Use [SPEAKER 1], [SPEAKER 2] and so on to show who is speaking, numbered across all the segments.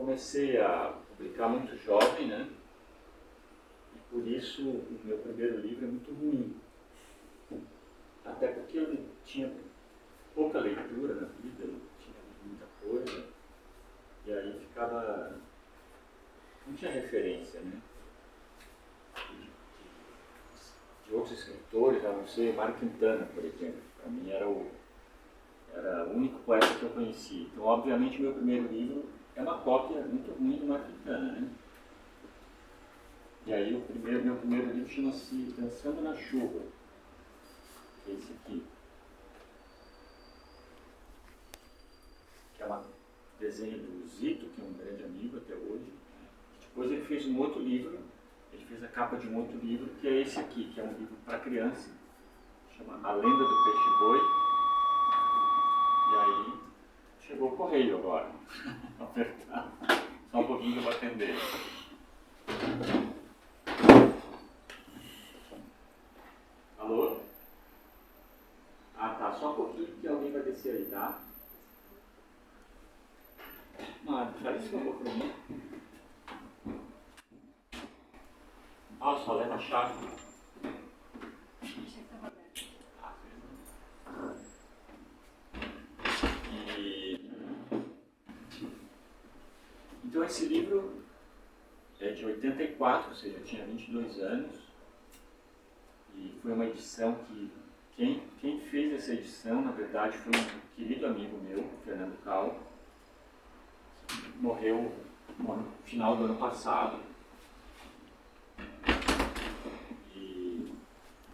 [SPEAKER 1] comecei a publicar muito jovem, né? E por isso o meu primeiro livro é muito ruim. Até porque eu tinha pouca leitura na vida, não tinha muita coisa. E aí ficava... não tinha referência, né? De outros escritores, a não ser Mário Quintana, por exemplo. Para mim era o único poeta que eu conheci. Então, obviamente, meu primeiro livro é uma cópia muito ruim do Mário Quintana, né? E aí, meu primeiro livro chama-se Dançando na Chuva, que é esse aqui. Que é um desenho do Zito, que é um grande amigo até hoje. Depois ele fez um outro livro, ele fez a capa de um outro livro, que é esse aqui, que é um livro para criança, chama A Lenda do Peixe-Boi. E aí, chegou o correio agora. Vou apertar. Só um pouquinho que eu vou atender. Alô? Ah, tá. Só um pouquinho que alguém vai descer aí, tá? Mano, faz isso um pouco pra mim. Ah, só leva a chave. Então esse livro é de 84, ou seja, eu tinha 22 anos. E foi uma edição que... Quem fez essa edição, na verdade, foi um querido amigo meu, Fernando Cal, que morreu no final do ano passado.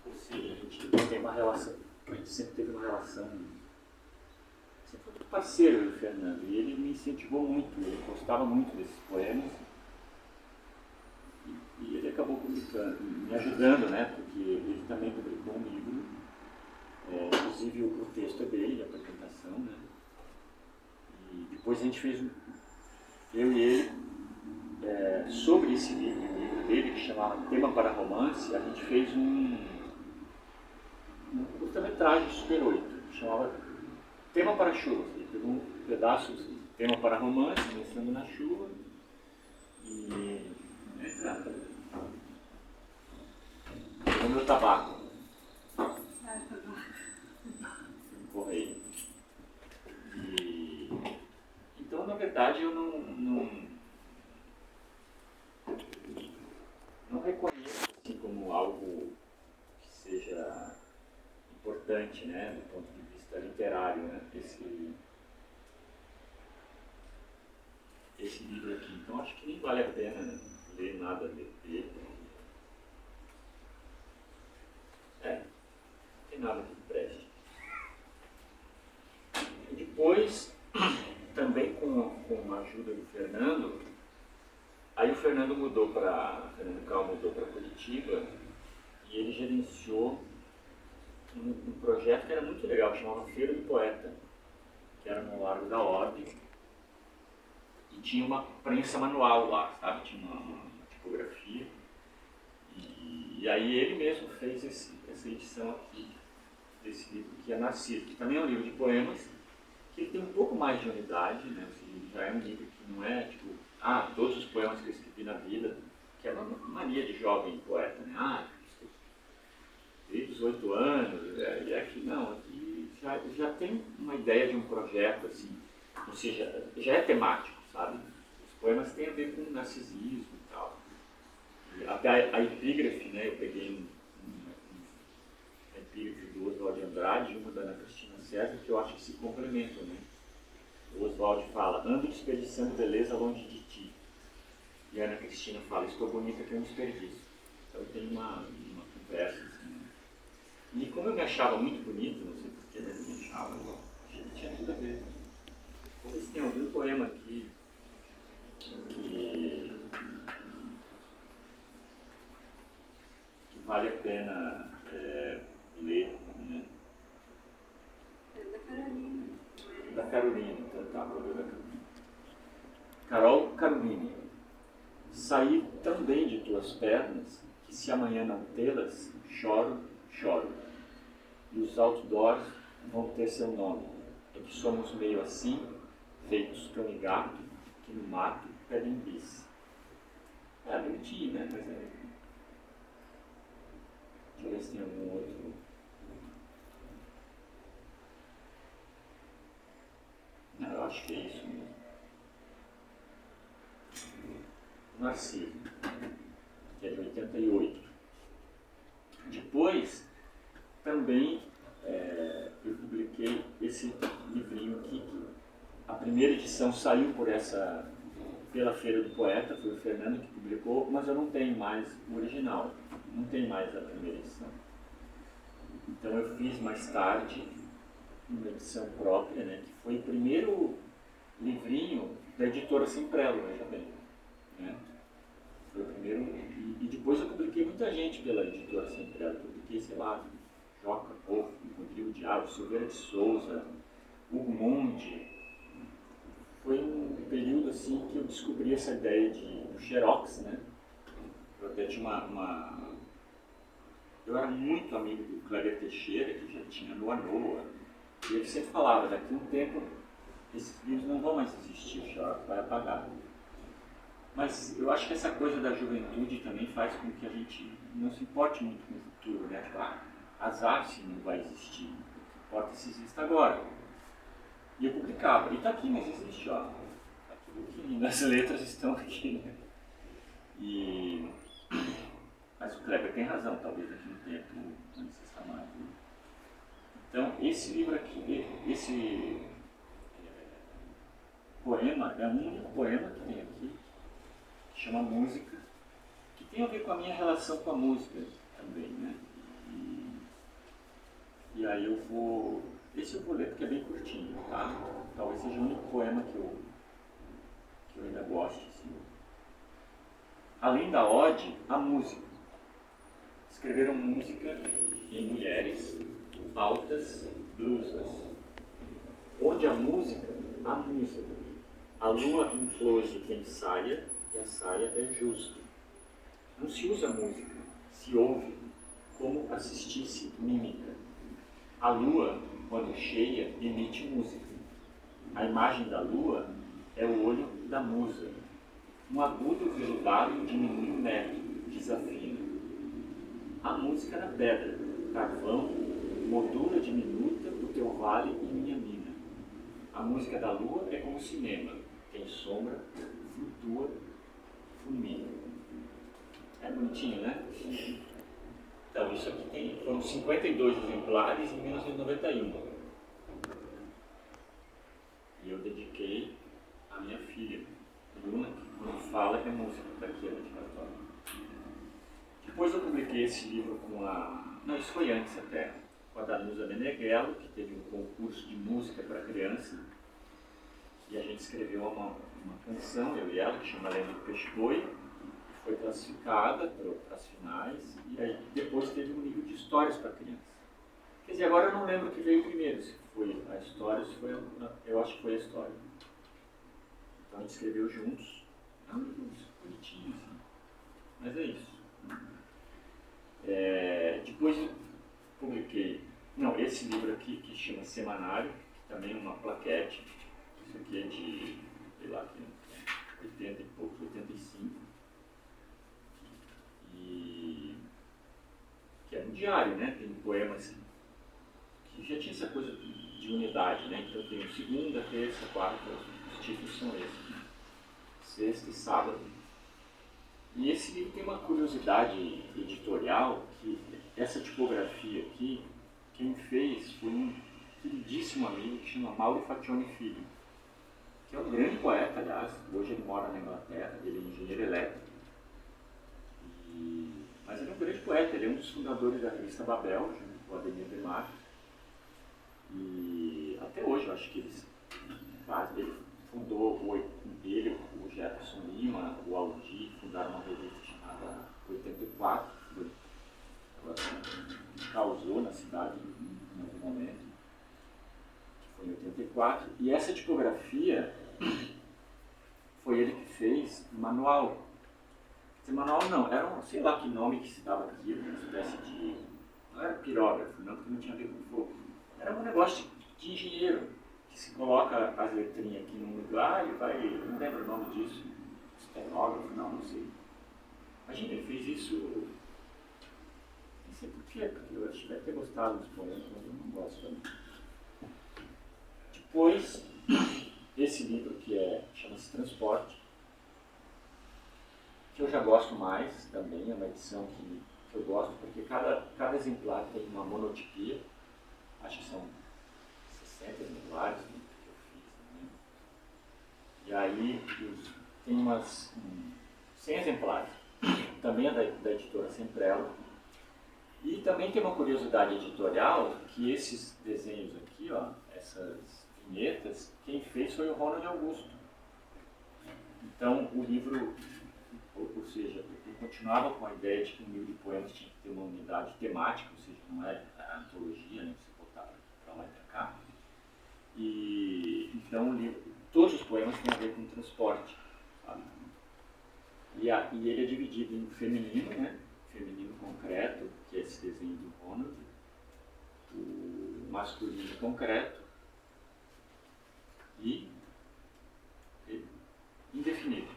[SPEAKER 1] Ou seja, a gente tem uma relação, a gente sempre teve uma relação, sempre foi muito parceiro do Fernando, e ele me incentivou muito, ele gostava muito desses poemas, e ele acabou publicando, me ajudando, né, porque ele também publicou um livro, inclusive o texto é dele, a apresentação, né, e depois a gente fez, eu e ele, sobre esse livro dele, que chamava Tema para Romance, a gente fez um curta-metragem Super 8, que chamava Tema para Chuva. Ele pegou um pedaço de Tema para Romance, Dançando na Chuva, e... o meu tabaco. Correio. E... então, na verdade, eu não reconheço assim como algo que seja importante, né, do ponto de vista literário, né, esse livro aqui. Então acho que nem vale a pena ler nada dele. Não tem nada que preste. E depois, também com a ajuda do Fernando, aí o Fernando Cal mudou para Curitiba e ele gerenciou um projeto que era muito legal, que chamava Feira do Poeta, que era no Largo da Ordem, e tinha uma prensa manual lá, sabe? Tinha uma tipografia, e aí ele mesmo fez essa edição aqui, desse livro que é Narciso, que também é um livro de poemas, que ele tem um pouco mais de unidade, né? Assim, já é um livro que não é tipo, todos os poemas que eu escrevi na vida, que é uma mania de jovem poeta, né? Desde os 8 anos, e aqui não, aqui já tem uma ideia de um projeto, assim, ou seja, já é temático, sabe? Os poemas têm a ver com narcisismo e tal. E até a epígrafe, né, eu peguei uma epígrafe do Oswald de Andrade e uma da Ana Cristina César, que eu acho que se complementam, né? O Oswald fala, ando desperdiçando beleza longe de ti. E a Ana Cristina fala, estou bonita que é um desperdício. Então tem uma conversa, assim, né? E como eu me achava muito bonito, não sei porquê, mas eu me achava, tinha tudo a ver. Vamos ver se tem algum poema aqui que vale a pena ler, né?
[SPEAKER 2] É da Carolina.
[SPEAKER 1] Da Carolina, então tá, vou ler da Carolina. Carol Carolina. Saí tão bem de tuas pernas que se amanhã não tê-las, choro, choro. E os outdoors vão ter seu nome. É que somos meio assim, feitos cão e gato, que no mato pedem bis. É bonitinho, né? Mas é... Deixa eu ver se tem algum outro. Não, eu acho que é isso mesmo. Narciso, que é de 88. Depois, também eu publiquei esse livrinho aqui, que a primeira edição saiu pela Feira do Poeta, foi o Fernando que publicou, mas eu não tenho mais o original, não tem mais a primeira edição. Então eu fiz mais tarde uma edição própria, né, que foi o primeiro livrinho da editora Semprello, veja bem. Né? Foi o primeiro, e depois eu publiquei muita gente pela editora Semprello. Eu publiquei, sei lá, Joca Povo, Rodrigo Diabo, Silveira de Souza, Hugo Mundi. Foi um período assim que eu descobri essa ideia do Xerox, né? Eu até tinha eu era muito amigo do Kleber Teixeira, que já tinha no Anoa, e ele sempre falava, daqui a um tempo esses livros não vão mais existir, o Xerox vai apagar. Mas eu acho que essa coisa da juventude também faz com que a gente não se importe muito com o futuro, né? Tipo, azar se não vai existir, o que importa se existe agora. E eu publicava, e está aqui, mas existe, ó. Tá tudo aqui, as letras estão aqui, né? Mas o Kleber tem razão, talvez daqui a um tempo não exista mais. Né? Então, esse livro aqui, esse poema, é o único poema que tem aqui, que chama Música, que tem a ver com a minha relação com a música também, né? E aí esse eu vou ler porque é bem curtinho, tá? Talvez seja o único poema que eu ainda gosto, assim. Além da ode, a música. Escreveram música em mulheres, altas, blusas. Onde a música, a musa. A lua em close tem saia, e a saia é justa. Não se usa música, se ouve, como assistisse mímica. A lua, quando cheia, emite música. A imagem da lua é o olho da musa. Um agudo veludado diminui o metro, desafina. A música na pedra, carvão, moldura diminuta o teu vale e minha mina. A música da lua é como cinema, tem sombra, flutua, fulmina. É bonitinho, né? Então, isso aqui foram 52 exemplares em 1991. E eu dediquei à minha filha, Bruna, que quando fala é música, daqui é dedicatória. Depois eu publiquei esse livro com não, isso foi antes até, com a Danusa Meneghello, que teve um concurso de música para criança. E a gente escreveu uma canção, eu e ela, que chama Lenda do Peixe Boi, que foi classificada para as finais, e aí depois teve um livro de histórias para criança. Quer dizer, agora eu não lembro o que veio primeiro, se foi a história, se foi eu acho que foi a história. Então a gente escreveu juntos. É um livro bonitinho, assim. Mas é isso. Depois eu publiquei, esse livro aqui, que chama Semanário, que também é uma plaquete. Isso aqui é de, sei lá, 80 e pouco, 85. E que é um diário, né? Tem poemas que já tinha essa coisa de unidade, né? Então tem segunda, terça, quarta, os títulos são esses, né? Sexta e sábado. E esse livro tem uma curiosidade editorial, que essa tipografia aqui, quem fez foi um queridíssimo amigo que chama Mauro Faccioni Filho, que é um grande poeta, aliás. Hoje ele mora na Inglaterra, ele é engenheiro elétrico. Mas ele é um grande poeta, ele é um dos fundadores da revista Babel, junto com o Ademir de Marco. E até hoje eu acho que eles fazem. Ele fundou, ele, o Jefferson Lima, o Aldi, fundaram uma revista chamada 84, que causou na cidade em algum momento, que foi em 84. E essa tipografia foi ele que fez manual. Manual não, era um, sei lá que nome que se dava aquilo, uma espécie de... Não era pirógrafo, não, porque não tinha a ver com fogo. Era um negócio de engenheiro, que se coloca as letrinhas aqui num lugar e vai... Não lembro o nome disso. etnógrafo, não sei. Imagina, ele fez isso, não sei porquê, porque eu acho que deve ter gostado dos poemas, mas eu não gosto também. Depois, esse livro chama-se Transporte, que eu já gosto mais também, é uma edição que eu gosto, porque cada exemplar tem uma monotipia, acho que são 60 exemplares, né, que eu fiz. Né? E aí tem umas 100 exemplares, também é da editora Semprela. E também tem uma curiosidade editorial, que esses desenhos aqui, ó, essas vinhetas, quem fez foi o Ronald Augusto. Então o livro, ou seja, ele continuava com a ideia de que um livro de poemas tinha que ter uma unidade temática, ou seja, não é a antologia, né, que você botava para lá e para cá. E então o livro, todos os poemas têm a ver com transporte, sabe? E ele é dividido em feminino, né? Feminino concreto, que é esse desenho do Ronald, o masculino concreto e indefinido.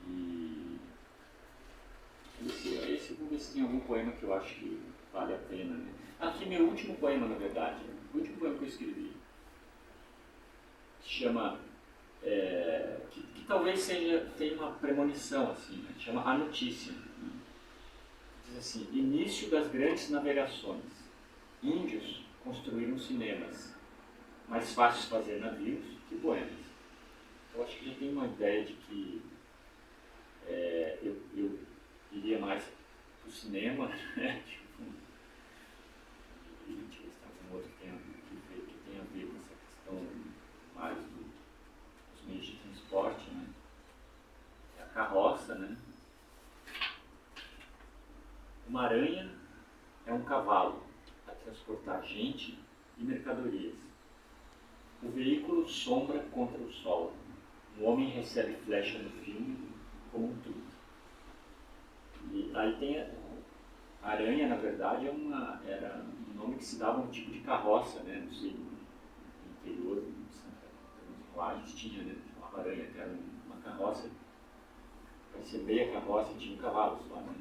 [SPEAKER 1] E esse vou ver se tem algum poema que eu acho que vale a pena. Né? Aqui meu último poema, na verdade, o último poema que eu escrevi, se chama, que talvez tenha uma premonição, assim, né? Chama A Notícia. Né? Diz assim: início das grandes navegações. Índios construíram cinemas. Mais fácil fazer navios que poemas. Eu acho que já tem uma ideia de que eu iria mais para o cinema, né? E deixa eu ver se tem algum outro que tenha a ver com essa questão mais dos meios de transporte, né? A carroça, né? Uma aranha é um cavalo a transportar gente e mercadorias. O veículo sombra contra o sol. Um homem recebe flecha no filme como um truque. E aí tem a aranha, na verdade, era um nome que se dava a um tipo de carroça, né? Não sei, no interior de Santa Lages tinha, né? Chamava aranha, que era uma carroça. Para ser meia carroça tinha um cavalo só, né?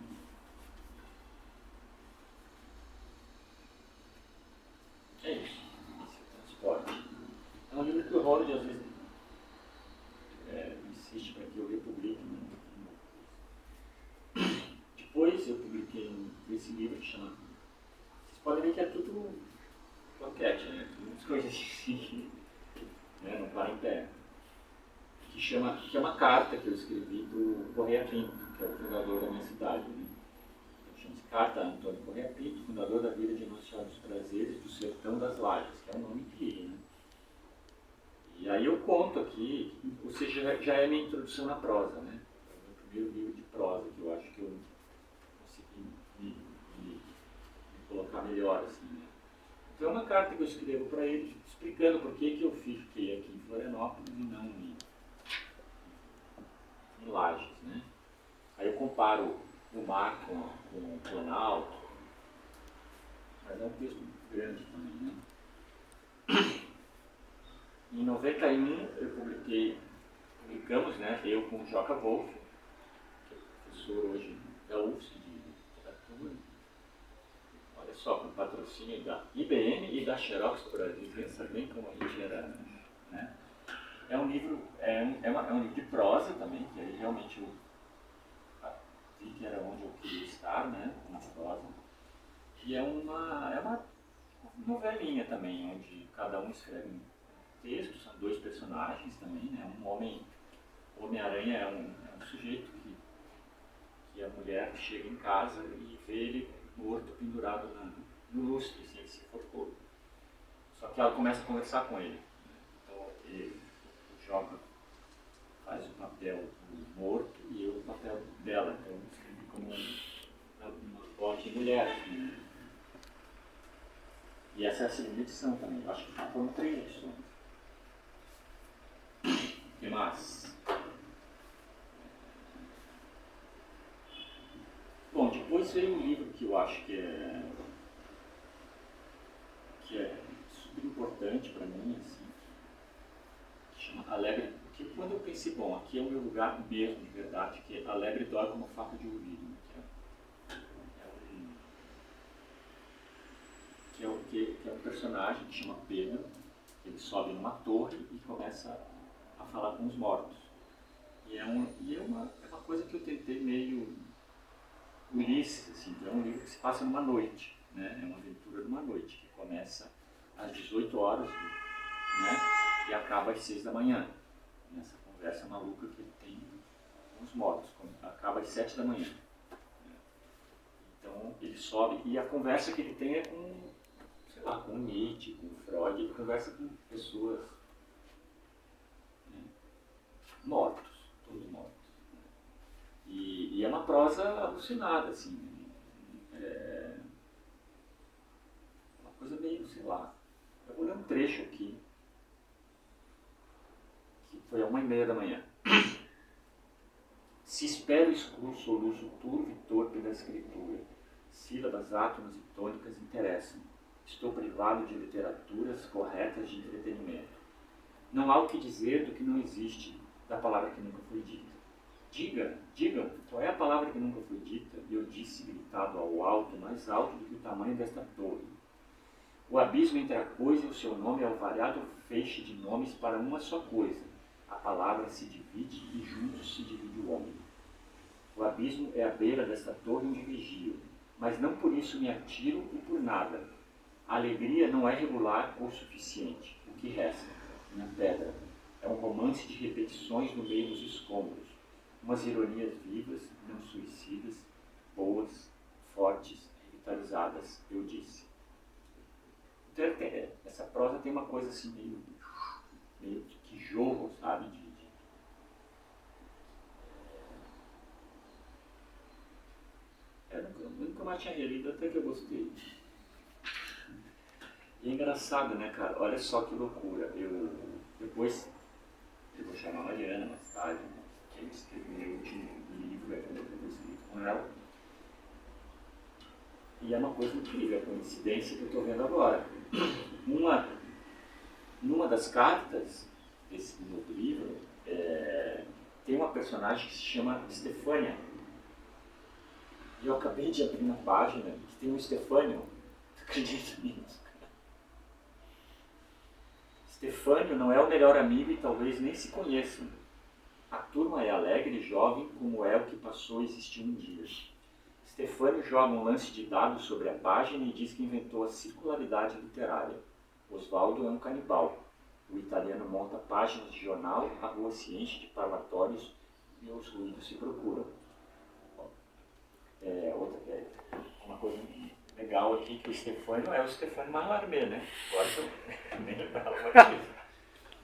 [SPEAKER 1] É isso. Esse é o transporte. É um livro que o Ronald às vezes insiste para que eu republique. Né? Depois eu publiquei esse livro que chama... Vocês podem ver que é tudo plaquete, né? Muitas coisas assim, né? Não para em pé. Que é uma carta que eu escrevi do Correia Pinto, que é o fundador da minha cidade. Né? Chama-se Carta a Antônio Correia Pinto, fundador da Vila de Nossa Senhora dos Prazeres do Sertão das Lajes, que é um nome incrível. Né? E aí eu conto aqui, ou seja, já é a minha introdução na prosa, né? É o meu primeiro livro de prosa, que eu acho que eu consegui me colocar melhor, assim, né? Então é uma carta que eu escrevo para ele, explicando por que eu fiquei aqui em Florianópolis e não em Lages, né? Aí eu comparo o mar com o Planalto, mas é um texto grande também, né? Em 91 eu publicamos, né, eu com o Joca Wolff, que é professor hoje da UFSC de literatura, olha só, com patrocínio da IBM e da Xerox do Brasil, pensa bem como a gente era, né? É um livro, é um livro de prosa também, que aí realmente eu vi que era onde eu queria estar, né, com a prosa. E é uma novelinha também, onde cada um escreve um texto, são dois personagens também, né? O Homem-Aranha é um sujeito que a mulher chega em casa e vê ele morto, pendurado no lustre, assim, ele se enforcou. Só que ela começa a conversar com ele. Né? Então ele joga, faz o papel do morto e eu o papel dela. Então eu escrevi como uma voz de mulher. Assim, né? E essa é a segunda edição também. Eu acho que foram 3 edições. O que mais? Bom, depois veio um livro que eu acho que é super importante para mim, assim, que chama Porque quando eu pensei, bom, aqui é o meu lugar mesmo, de verdade, que a lebre dói como faca de ouvido, né? Que é um personagem que chama Pedro, ele sobe numa torre e começa a falar com os mortos. E é uma coisa que eu tentei meio Ulisses, assim, é um livro que se passa numa noite, né? É uma aventura numa noite, que começa às 18 horas, né? E acaba às 6 da manhã, nessa conversa maluca que ele tem com os mortos, acaba às 7 da manhã. Então ele sobe e a conversa que ele tem é com, sei lá, com Nietzsche, com Freud, ele conversa com pessoas, né, mortos, todos mortos. E é uma prosa alucinada, assim, é uma coisa meio, sei lá, eu vou ler um trecho aqui, que foi às 1h30 da manhã. Se espera o escuro soluço turvo e torpe da escritura, sílabas, átomos e tônicas interessam. Estou privado de literaturas corretas de entretenimento. Não há o que dizer do que não existe, da palavra que nunca foi dita. Diga, qual é a palavra que nunca foi dita? E eu disse, gritado ao alto, mais alto do que o tamanho desta torre. O abismo entre a coisa e o seu nome é o variado feixe de nomes para uma só coisa. A palavra se divide e juntos se divide o homem. O abismo é a beira desta torre onde vigio, mas não por isso me atiro e por nada. A alegria não é regular ou suficiente. O que resta, minha pedra, é um romance de repetições no meio dos escombros, umas ironias vivas, não suicidas, boas, fortes, revitalizadas, eu disse. Então, essa prosa tem uma coisa assim meio que jogo, sabe? Eu nunca mais tinha relido, até que eu gostei. E é engraçado, né, cara? Olha só que loucura. Depois eu vou chamar a Mariana mais tarde, que eu escrevi meu último livro, eu vou escrito com ela. E é uma coisa incrível, a coincidência que eu estou vendo agora. Numa das cartas desse meu livro, tem uma personagem que se chama Stefânia. E eu acabei de abrir uma página que tem um Stefânio. Acredita nisso? Stefânio não é o melhor amigo e talvez nem se conheçam. A turma é alegre e jovem como é o que passou a existir um dia. Stefânio joga um lance de dados sobre a página e diz que inventou a circularidade literária. Osvaldo é um canibal. O italiano monta páginas de jornal, a rua se enche de parlatórios e os ruídos se procuram. Uma coisa legal aqui que o Stefânio é o Stefânio Mallarmé, né? Agora eu nem lembrava disso,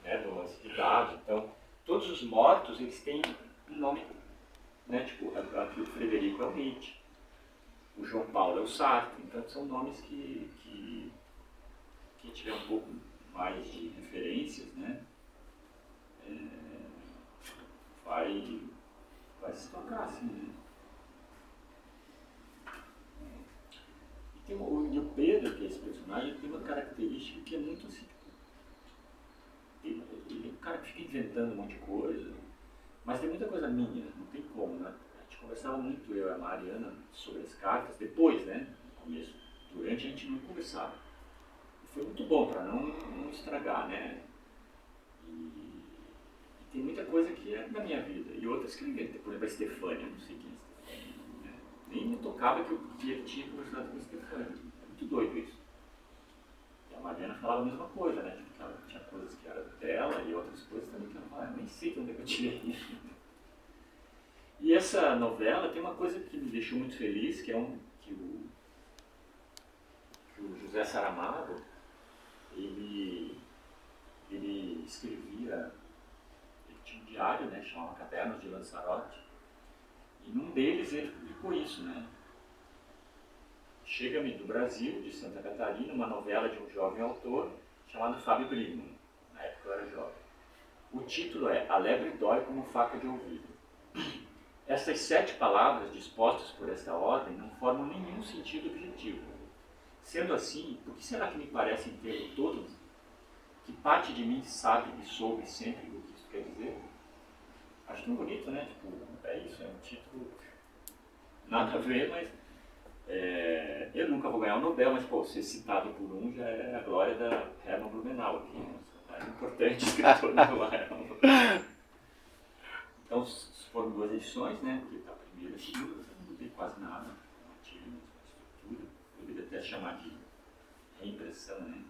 [SPEAKER 1] né? Do lance de dados. Então, todos os mortos, eles têm um nome, né? Tipo, aqui o Frederico é o Nietzsche, o João Paulo é o Sartre. Então, são nomes que tiver um pouco mais de referências, né? Vai se tocar assim, né? E o Pedro, que é esse personagem, tem uma característica que é muito assim. Ele é um cara que fica inventando um monte de coisa, mas tem muita coisa minha, não tem como, né? A gente conversava muito, eu e a Mariana, sobre as cartas, depois, né? No começo, durante a gente não conversava. E foi muito bom para não estragar, né? E tem muita coisa que é da minha vida, e outras que ninguém tem. Por exemplo, a Stefânia, não sei quem é a Stefânia, né? Nem me tocava que eu tinha conversado com a Stefânia. É muito doido isso. E a Mariana falava a mesma coisa, né? Tipo, que ela tinha coisas que eram dela e outras coisas também que ela falava, eu nem sei de onde é que eu tirei isso. E essa novela tem uma coisa que me deixou muito feliz, que é que o José Saramago, ele escrevia, ele tinha um diário, né, chamava Cadernos de Lanzarote, e num deles ele publicou isso, né? Chega-me do Brasil, de Santa Catarina, uma novela de um jovem autor chamado Fábio Brigman. Na época eu era jovem. O título é A Lebre Dói como Faca de Ouvido. Essas 7 palavras dispostas por esta ordem não formam nenhum sentido objetivo. Sendo assim, por que será que me parecem ter todo que parte de mim sabe e soube sempre o que quer dizer. Acho tão bonito, né? Tipo, é isso, é um título nada a ver, mas eu nunca vou ganhar o Nobel, mas pô, ser citado por um já é a glória da Hermann Blumenau aqui, né? É um importante escritor do Hermann. Então foram 2 edições, né? Porque a primeira e a segunda eu não mudei quase nada, não tive uma estrutura, poderia até chamar de reimpressão, né?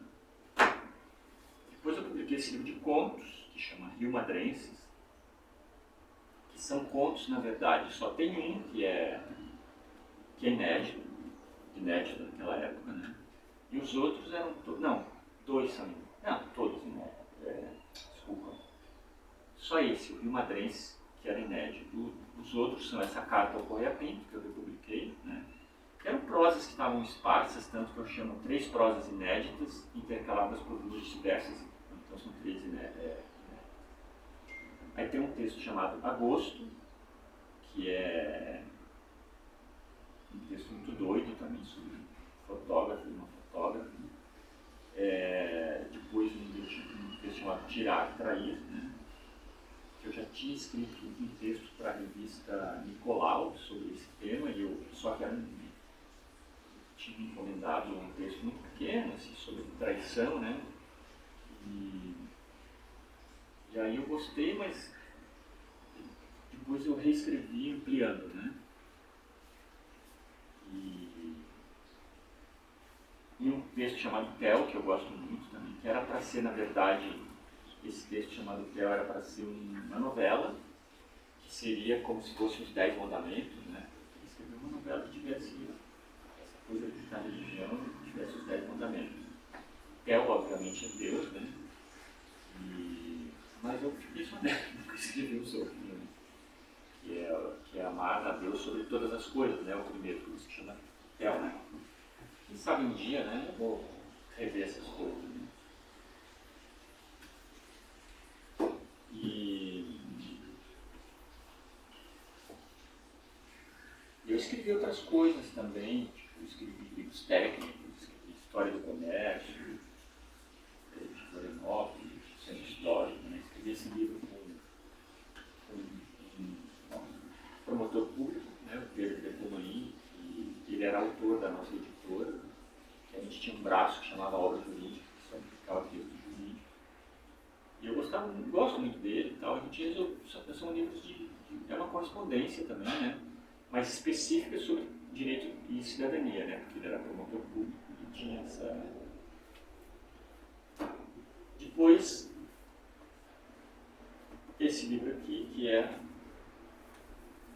[SPEAKER 1] Depois eu publiquei esse livro de contos, que chama Rio Madrenses, que são contos, na verdade, só tem um que é inédito naquela época, né? E os outros eram todos, não, 2 são, não, todos inéditos, desculpa. Só esse, o Rio Madrense, que era inédito. Os outros são essa carta ao Correia Pinto, que eu republiquei, né? Eram prosas que estavam esparsas, tanto que eu chamo 3 prosas inéditas, intercaladas por 2 diversas, então são 3 inéditas. Aí tem um texto chamado Agosto, que é um texto muito doido também, sobre um fotógrafo e uma fotógrafa. Depois um texto chamado Tirar, Trair, né? Eu já tinha escrito um texto para a revista Nicolau sobre esse tema, e eu só que tinha encomendado um texto muito pequeno, assim, sobre traição, né? E aí eu gostei, mas depois eu reescrevi ampliando, né? E um texto chamado Theo, que eu gosto muito também, que era para ser, na verdade, esse texto chamado Theo era para ser uma novela, que seria como se fosse os 10 mandamentos, né? Eu escrevi uma novela que tivesse essa coisa da religião, que tivesse os 10 mandamentos. Theo, obviamente, é Deus, né? Mas eu fiquei só nunca escrevi os outros, né? Que é amar a Deus sobre todas as coisas, né? O primeiro, por isso que chama Theo, né? Quem sabe um dia, né? Eu vou rever essas coisas, né? E eu escrevi outras coisas também, tipo, escrevi livros técnicos, escrevi história do comércio, de Florianópolis, centro histórico, né? Escrevi esse livro com um promotor público, né? O Pedro Decomain, e ele era autor da nossa editora, que a gente tinha um braço que chamava Obra Jurídica, que só ficava texto jurídico. E eu gosto muito dele e tal, a gente resolveu, são livros é uma correspondência também, né? Mais específica sobre direito e cidadania, né? Porque ele era promotor público e tinha essa... Depois, esse livro aqui, que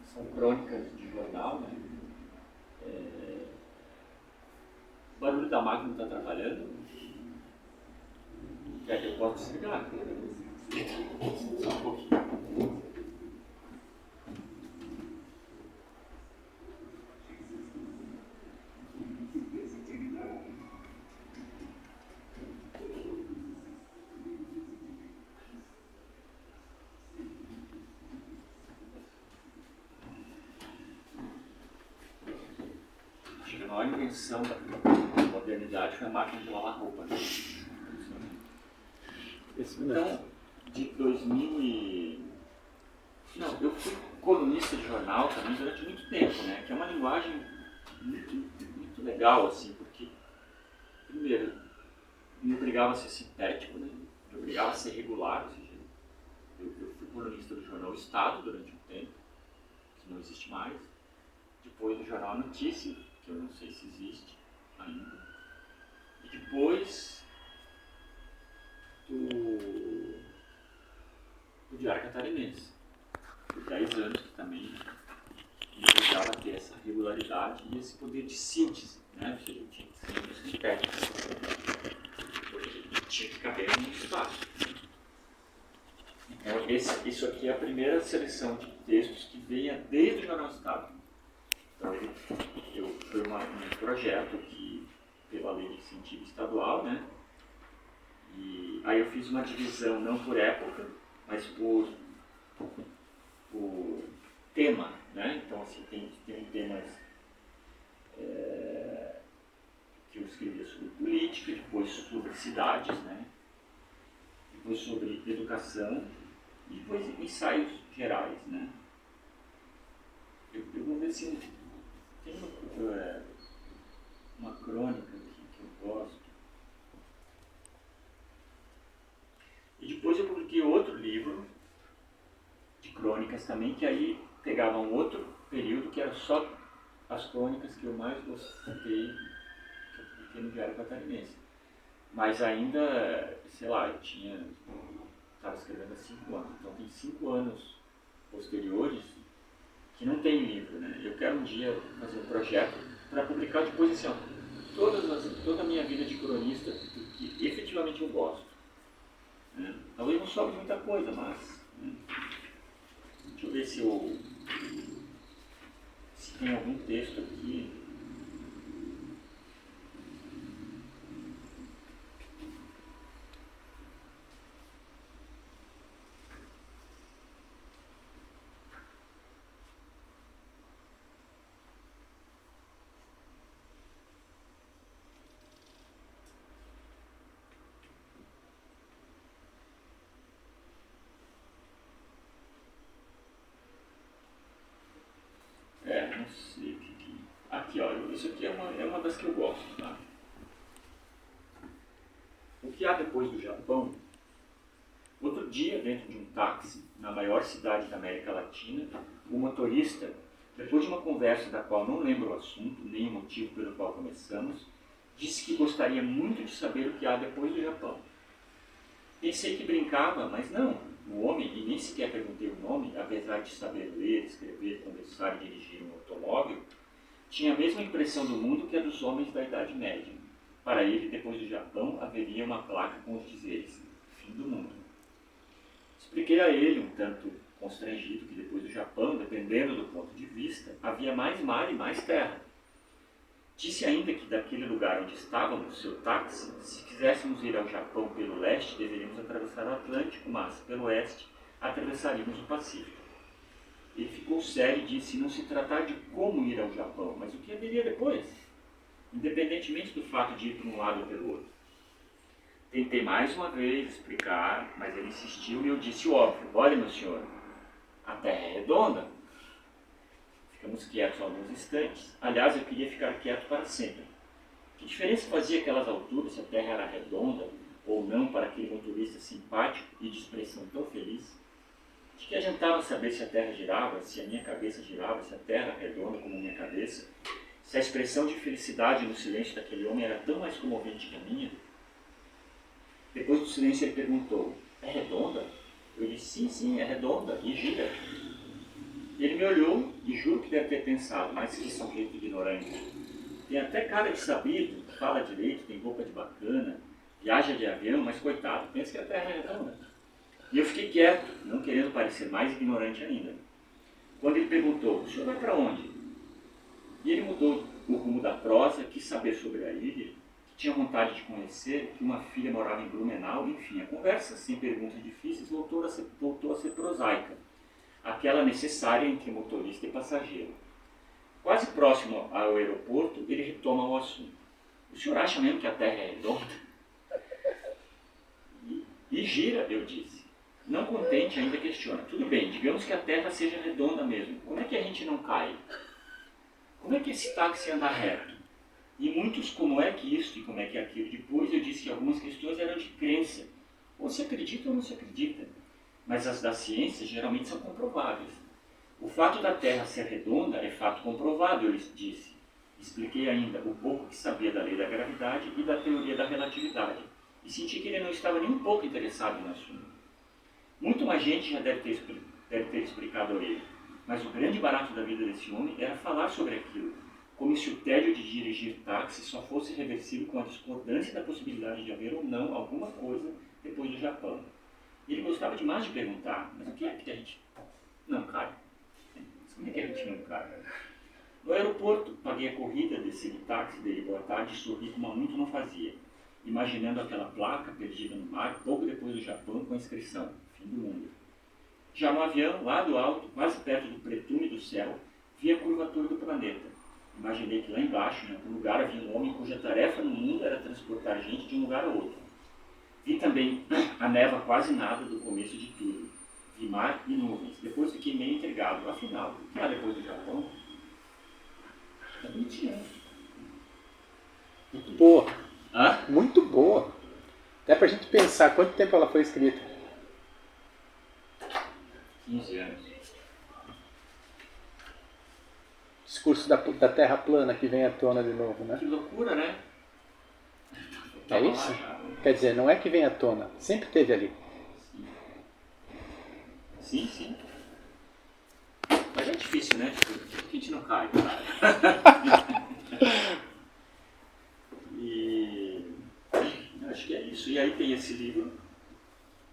[SPEAKER 1] são crônicas de jornal, né? O barulho da máquina está atrapalhando. Quer que eu possa desligar? Só um pouquinho. A maior invenção da modernidade foi a máquina de lavar roupa, né? Então, de 2000 e... Não, eu fui colunista de jornal também durante muito tempo, né? Que é uma linguagem muito legal, assim, porque, primeiro, me obrigava a ser sintético, né? Me obrigava a ser regular, ou seja, eu fui colunista do jornal Estado durante um tempo, que não existe mais. Depois do jornal Notícia, que eu não sei se existe ainda. E depois do Diário Catarinense, por 10 anos, que também me obrigava a ter essa regularidade e esse poder de síntese, né? Ou seja, eu tinha que ser muito sintético, tinha que caber no espaço. Então, isso aqui é a primeira seleção de textos que venha desde o Jornal Estado. Então, foi um projeto pela lei de incentivo estadual, né? E aí eu fiz uma divisão não por época, mas por tema, né? Então, assim, tem temas que eu escrevia sobre política, depois sobre cidades, né? Depois sobre educação, E depois ensaios gerais, né? Eu vou ver se tem uma crônica aqui que eu gosto. E depois eu publiquei outro livro de crônicas também, que aí pegava um outro período que era só as crônicas que eu mais gostei, que eu publiquei no Diário Catarinense. Mas ainda, sei lá, eu estava escrevendo há 5 anos, então tem 5 anos posteriores que não tem livro, né? Eu quero um dia fazer um projeto para publicar depois, assim, ó, toda a minha vida de cronista, que efetivamente eu gosto. Né? Talvez não sobre muita coisa, mas... Né? Deixa eu ver se tem algum texto aqui. Não sei o que... Aqui, ó, isso aqui é uma das que eu gosto, tá? O que há depois do Japão? Outro dia, dentro de um táxi, na maior cidade da América Latina, o motorista, depois de uma conversa da qual não lembro o assunto, nem o motivo pelo qual começamos, disse que gostaria muito de saber o que há depois do Japão. Pensei que brincava, mas não. O homem, e nem sequer perguntei o nome, apesar de saber ler, escrever, conversar e dirigir um automóvel, tinha a mesma impressão do mundo que a dos homens da Idade Média. Para ele, depois do Japão, haveria uma placa com os dizeres: fim do mundo. Expliquei a ele, um tanto constrangido, que depois do Japão, dependendo do ponto de vista, havia mais mar e mais terra. Disse ainda que daquele lugar onde estávamos, seu táxi, se quiséssemos ir ao Japão pelo leste, deveríamos atravessar o Atlântico, mas pelo oeste atravessaríamos o Pacífico. Ele ficou sério e disse não se tratar de como ir ao Japão, mas o que haveria depois, independentemente do fato de ir para um lado ou pelo outro. Tentei mais uma vez explicar, mas ele insistiu e eu disse o óbvio: olha, meu senhor, a Terra é redonda. Ficamos quietos alguns instantes. Aliás, eu queria ficar quieto para sempre. Que diferença fazia aquelas alturas se a Terra era redonda ou não para aquele motorista simpático e de expressão tão feliz? De que adiantava saber se a Terra girava, se a minha cabeça girava, se a Terra era redonda como minha cabeça? Se a expressão de felicidade no silêncio daquele homem era tão mais comovente que a minha? Depois do silêncio ele perguntou: é redonda? Eu disse: sim, é redonda e gira. Ele me olhou e juro que deve ter pensado: mas que sujeito ignorante. Tem até cara de sabido, fala direito, tem roupa de bacana, viaja de avião, mas coitado, pensa que a Terra é redonda. E eu fiquei quieto, não querendo parecer mais ignorante ainda. Quando ele perguntou: o senhor vai para onde? E ele mudou o rumo da prosa, quis saber sobre a ilha, que tinha vontade de conhecer, que uma filha morava em Blumenau, enfim, a conversa, sem perguntas difíceis, voltou a ser prosaica, aquela necessária entre motorista e passageiro. Quase próximo ao aeroporto, ele retoma o assunto: o senhor acha mesmo que a Terra é redonda? E gira, eu disse. Não contente, ainda questiona: tudo bem, digamos que a Terra seja redonda mesmo, como é que a gente não cai? Como é que esse táxi anda reto? E muitos como é que isso e como é que aquilo. Depois eu disse que algumas questões eram de crença. Ou se acredita ou não se acredita. Mas as da ciência geralmente são comprováveis. O fato da Terra ser redonda é fato comprovado, eu lhes disse. Expliquei ainda o pouco que sabia da lei da gravidade e da teoria da relatividade. E senti que ele não estava nem um pouco interessado no assunto. Muito mais gente já deve ter explicado a ele. Mas o grande barato da vida desse homem era falar sobre aquilo, como se o tédio de dirigir táxi só fosse reversível com a discordância da possibilidade de haver ou não alguma coisa depois do Japão. E ele gostava demais de perguntar: mas o que é que a gente não cai? Como é que a gente não cai? No aeroporto, paguei a corrida, desci de táxi, dei boa tarde e sorri como há muito não fazia, imaginando aquela placa perdida no mar pouco depois do Japão com a inscrição: fim do mundo. Já no avião, lá do alto, quase perto do pretume do céu, vi a curvatura do planeta. Imaginei que lá embaixo, em algum lugar, havia um homem cuja tarefa no mundo era transportar gente de um lugar a outro. Vi também a névoa quase nada do começo de tudo. vi mar e nuvens. Depois fiquei meio intrigado. Afinal, o que há depois do Japão? É bonitinho.
[SPEAKER 3] Muito boa.
[SPEAKER 1] Hã?
[SPEAKER 3] Muito boa. Até pra gente pensar quanto tempo ela foi escrita.
[SPEAKER 1] 15 anos.
[SPEAKER 3] Discurso da Terra plana que vem à tona de novo, né?
[SPEAKER 1] Que loucura, né?
[SPEAKER 3] É isso? Quer dizer, não é que vem à tona. Sempre teve ali.
[SPEAKER 1] Sim, sim. Mas é difícil, né? Por que a gente não cai, cara? E eu acho que é isso. E aí tem esse livro,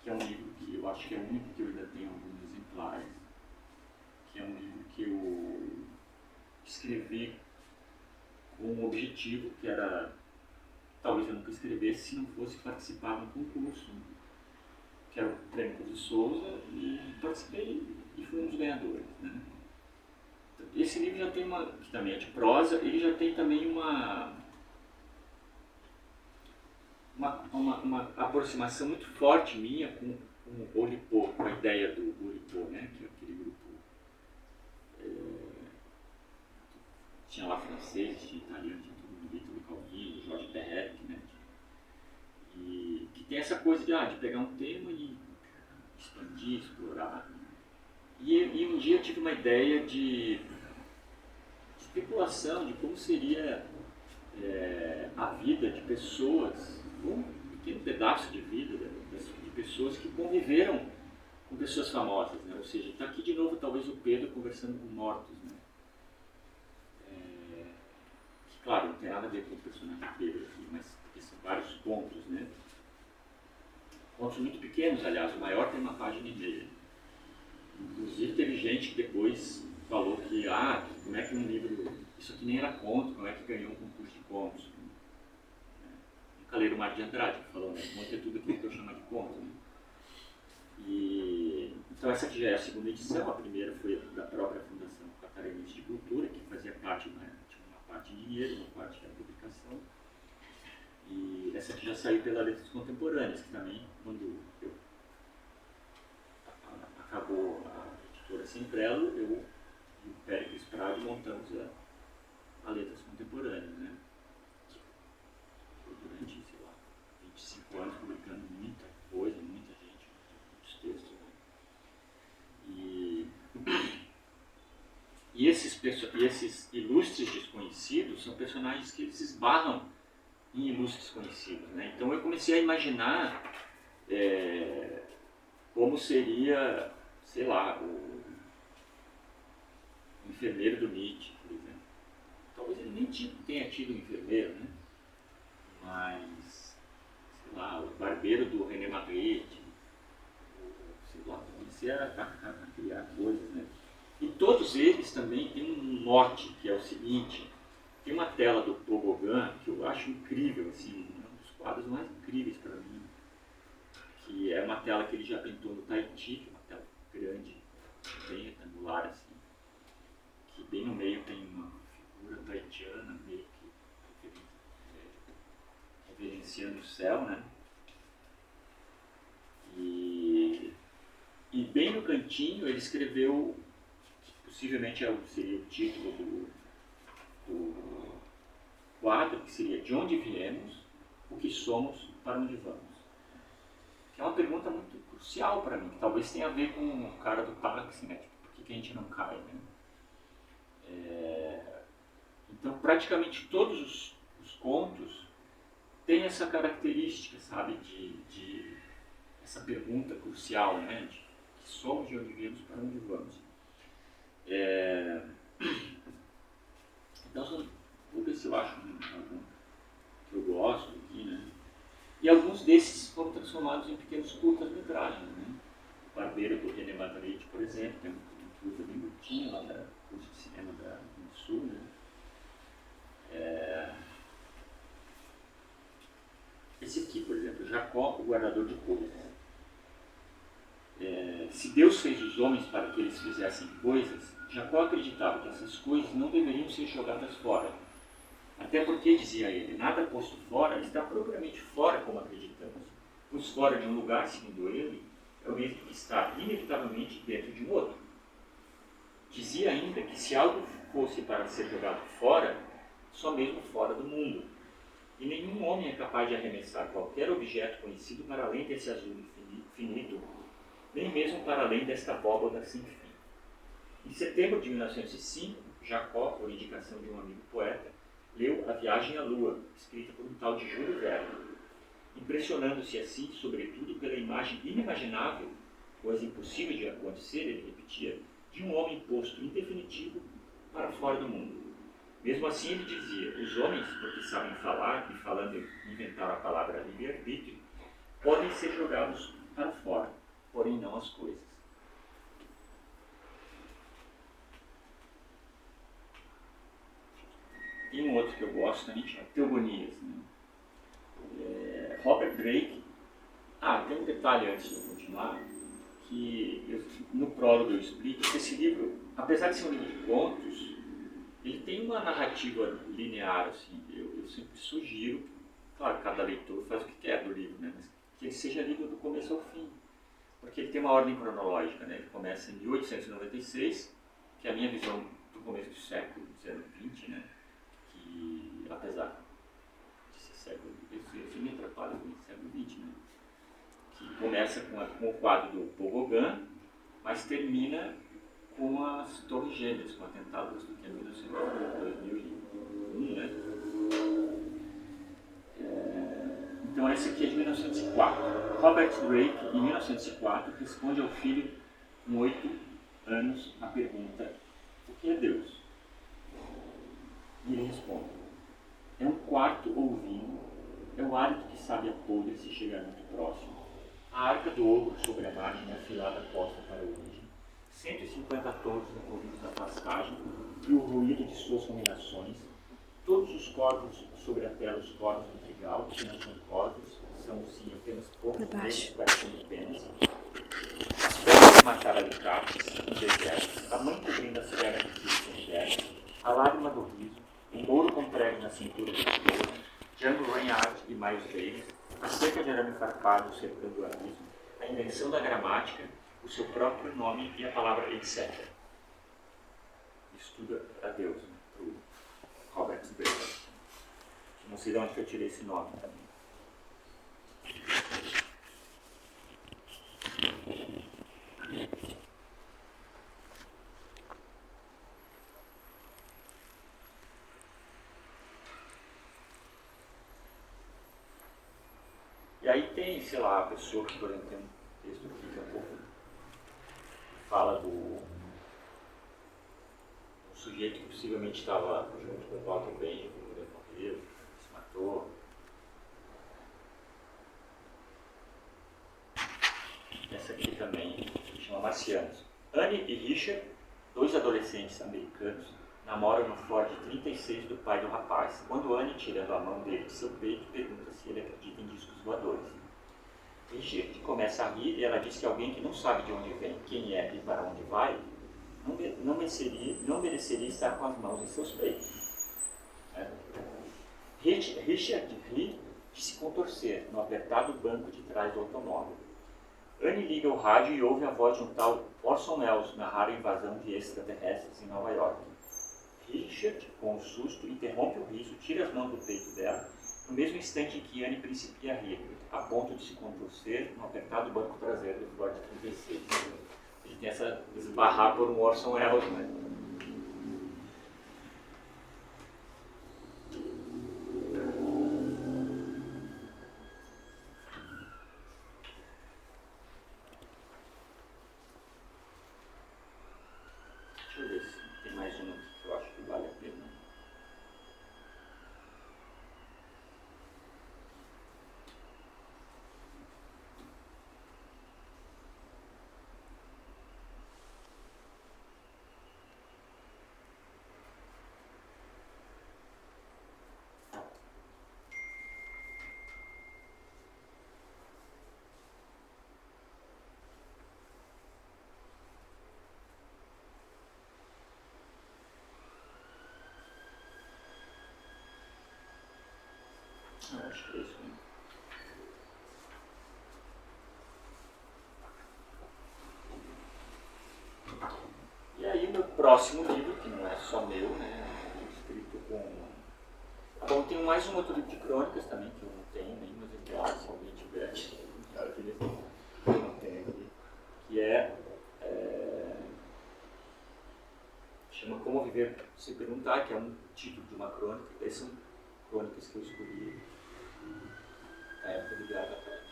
[SPEAKER 1] que é um livro que eu acho que é o único que eu ainda tenho alguns exemplares, que é um livro que eu escrevi com um objetivo, que era, talvez eu nunca escrevesse se não fosse participar de um concurso, que era o Prêmio Cruz de Souza, e participei e fui um dos ganhadores, né? Esse livro já tem uma, que também é de prosa, ele já tem também uma aproximação muito forte minha com o Oulipo, com a ideia do Oulipo, né? Que é aquele grupo. Tinha lá francês, tinha italiano, tinha tudo no Vitor Calvino, Jorge Perec, né? E que tem essa coisa de pegar um tema e expandir, explorar. E um dia eu tive uma ideia de especulação de como seria a vida de pessoas, um pequeno pedaço de vida de pessoas que conviveram com pessoas famosas, né? Ou seja, está aqui de novo talvez o Pedro conversando com mortos, né? Que, claro, não tem nada a ver com o personagem Pedro aqui, mas são vários pontos, né? Contos muito pequenos, aliás, o maior tem uma página e meia. Inclusive teve gente que depois falou que, como é que um livro, isso aqui nem era conto, como é que ganhou um concurso de contos? Nunca leram o Mário de Andrade, que falou, né? Conto é tudo aquilo que eu chamo de conto. Né? Então essa aqui já é a segunda edição, a primeira foi da própria Fundação Catarinense de Cultura, que fazia parte, né? Tinha uma parte em dinheiro, uma parte da publicação. E essa aqui já saiu pela Letras Contemporâneas, que também, quando acabou a editora Semprello, eu e o Péricles Prado montamos a Letras Contemporâneas, né? Durante, sei lá, 25 anos publicando muita coisa, muita gente, muitos textos, né? E esses ilustres desconhecidos são personagens que eles esbarram em ilustres conhecidos, né? Então eu comecei a imaginar como seria, sei lá, o enfermeiro do Nietzsche, por exemplo. Talvez ele nem tenha tido um enfermeiro, né? Mas, sei lá, o barbeiro do René Magritte, sei lá, comecei a criar coisas, né? E todos eles também têm um norte, que é o seguinte: tem uma tela do Tobogã que eu acho incrível, assim, um dos quadros mais incríveis para mim, que é uma tela que ele já pintou no Tahiti, uma tela grande, bem retangular, assim, que bem no meio tem uma figura tahitiana, meio que reverenciando o céu, né? E bem no cantinho ele escreveu, possivelmente seria o título do quadro, que seria De Onde Viemos, O que Somos, Para Onde Vamos. Que é uma pergunta muito crucial para mim, que talvez tenha a ver com o cara do táxi, né? Tipo, por que a gente não cai, né? Então, praticamente todos os contos têm essa característica, sabe, de essa pergunta crucial, né? De que somos, de onde viemos, para onde vamos. Então, vou ver se eu acho algum que eu gosto aqui, né? E alguns desses foram transformados em pequenos curtas-metragens, né? O Barbeiro do René Magritte, por exemplo, tem um curta bem curtinho lá da curso de cinema da Sul, né? Esse aqui, por exemplo, Jacó, o guardador de coisas. Se Deus fez os homens para que eles fizessem coisas, Jacó acreditava que essas coisas não deveriam ser jogadas fora. Até porque, dizia ele, nada posto fora está propriamente fora como acreditamos. Pois fora de um lugar, segundo ele, é o mesmo que estar inevitavelmente dentro de um outro. Dizia ainda que se algo fosse para ser jogado fora, só mesmo fora do mundo. E nenhum homem é capaz de arremessar qualquer objeto conhecido para além desse azul finito, nem mesmo para além desta abóbada sem fim. Em setembro de 1905, Jacó, por indicação de um amigo poeta, leu A Viagem à Lua, escrita por um tal de Júlio Verne. Impressionando-se assim, sobretudo, pela imagem inimaginável, quase impossível de acontecer, ele repetia, de um homem posto em definitivo para fora do mundo. Mesmo assim, ele dizia, os homens, porque sabem falar e falando inventaram a palavra livre-arbítrio, podem ser jogados para fora, porém não as coisas. Tem um outro que eu gosto também, chama Teogonias. Né? Robert Drake. Tem um detalhe antes de eu continuar, que no prólogo eu explico que esse livro, apesar de ser um livro de contos, ele tem uma narrativa linear, assim, eu sempre sugiro, claro, cada leitor faz o que quer do livro, né? Mas que ele seja lido do começo ao fim, porque ele tem uma ordem cronológica, né? Ele começa em 1896, que é a minha visão do começo do século XX, né? Que, apesar de ser século XX, me atrapalha com o século XX, né? Que começa com o quadro do Pogogan, mas termina com as Torres Gêmeas, com o atentado do que é 2001, né? Então esse aqui é de 1904. Robert Drake, em 1904, responde ao filho com 8 anos a pergunta: o que é Deus? E ele responde: é um quarto ouvindo, é o hálito que sabe a podre se chegar muito próximo. A arca do ogro sobre a margem afilada posta para a origem, 150 touros envolvidos na pastagem e o ruído de suas ruminações, todos os corvos sobre a tela, os corvos do trigal, que não são corvos, são sim apenas poucos deles, parecendo penas, as pedras de matar alicates, no deserto, a mãe cobrindo as pernas de filhos sem pernas, a lágrima do riso, o mouro com prego na cintura da esposa, Django Reinhardt e Miles Davis, a cerca de arame farpado cercando o abismo, a invenção da gramática, o seu próprio nome e a palavra etc. Estuda a Deus, né, para o Robert Drake. Não sei de onde eu tirei esse nome também. E aí tem, sei lá, a pessoa que, por exemplo, tem um texto aqui que é um pouco fala do sujeito que possivelmente estava junto com o Walter Benjamin, quando ele morreu, se matou. Essa aqui também se chama Marcianos. Anne e Richard, 2 adolescentes americanos, namoram no Ford 36 do pai do rapaz, quando Anne, tirando a mão dele de seu peito, pergunta se ele acredita em discos voadores. Richard começa a rir e ela diz que alguém que não sabe de onde vem, quem é e para onde vai, não mereceria estar com as mãos em seus peitos. Richard ri de se contorcer no apertado banco de trás do automóvel. Anne liga o rádio e ouve a voz de um tal Orson Welles narrar a invasão de extraterrestres em Nova York. Richard, com um susto, interrompe o riso, tira as mãos do peito dela, no mesmo instante em que Anne principia a rir, a ponto de se contorcer no apertado banco traseiro do Ford 36. Ele tem essa esbarrar por um Orson Welles, né? Deixa eu ver se tem mais uma aqui que eu acho que vale a pena. Eu acho que é isso mesmo. próximo livro, que não é só meu, né? Escrito com... Bom, tem mais um outro livro de crônicas também, que eu não tenho nem, mas se alguém tiver, eu não tenho aqui, que chama Como Viver Sem Perguntar, que é um título de uma crônica. Essas são crônicas que eu escolhi na época do Grava Parabéns.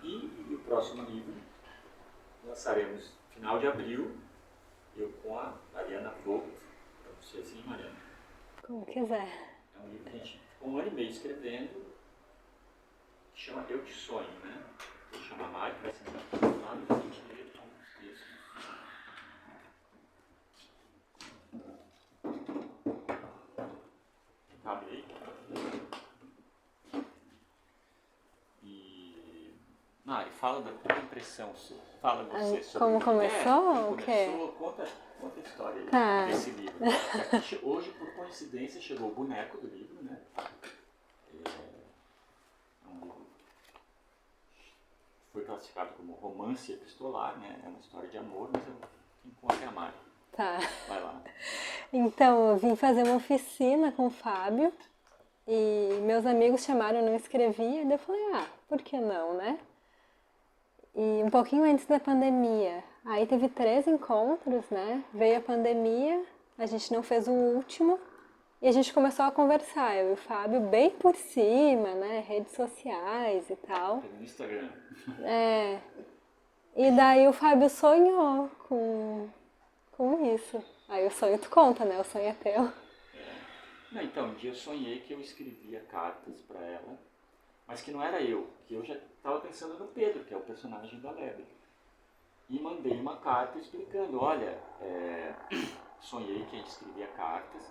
[SPEAKER 1] E o próximo livro lançaremos no final de abril, eu com a Mariana Vogt, para você assim, Mariana.
[SPEAKER 2] Como quiser.
[SPEAKER 1] É um livro que a gente ficou 1 ano e meio escrevendo, que chama Eu Te Sonho, né? Vou chamar a Mari, que vai ser lá no a gente lê alguns textos. Cabe aí? E... Mari, fala da tua impressão, fala você sobre...
[SPEAKER 2] Como começou? O quê?
[SPEAKER 1] Conta a história aí
[SPEAKER 2] Tá.
[SPEAKER 1] desse livro. Hoje, por coincidência, chegou o boneco do livro, né? É um livro que foi classificado como romance epistolar, né? É uma história de amor, mas eu encontro a Mari.
[SPEAKER 2] Tá.
[SPEAKER 1] Vai lá.
[SPEAKER 2] Então, eu vim fazer uma oficina com o Fábio e meus amigos chamaram, eu não escrevia, daí eu falei, por que não, né? E um pouquinho antes da pandemia, aí teve 3 encontros, né? Veio a pandemia, a gente não fez o último e a gente começou a conversar, eu e o Fábio bem por cima, né? Redes sociais e tal.
[SPEAKER 1] No Instagram.
[SPEAKER 2] E daí o Fábio sonhou com isso. Aí o sonho tu conta, né? O sonho é teu.
[SPEAKER 1] Não, então, um dia eu sonhei que eu escrevia cartas para ela, mas que não era eu, que eu já estava pensando no Pedro, que é o personagem da Lebre. E mandei uma carta explicando, olha, sonhei que a gente escrevia cartas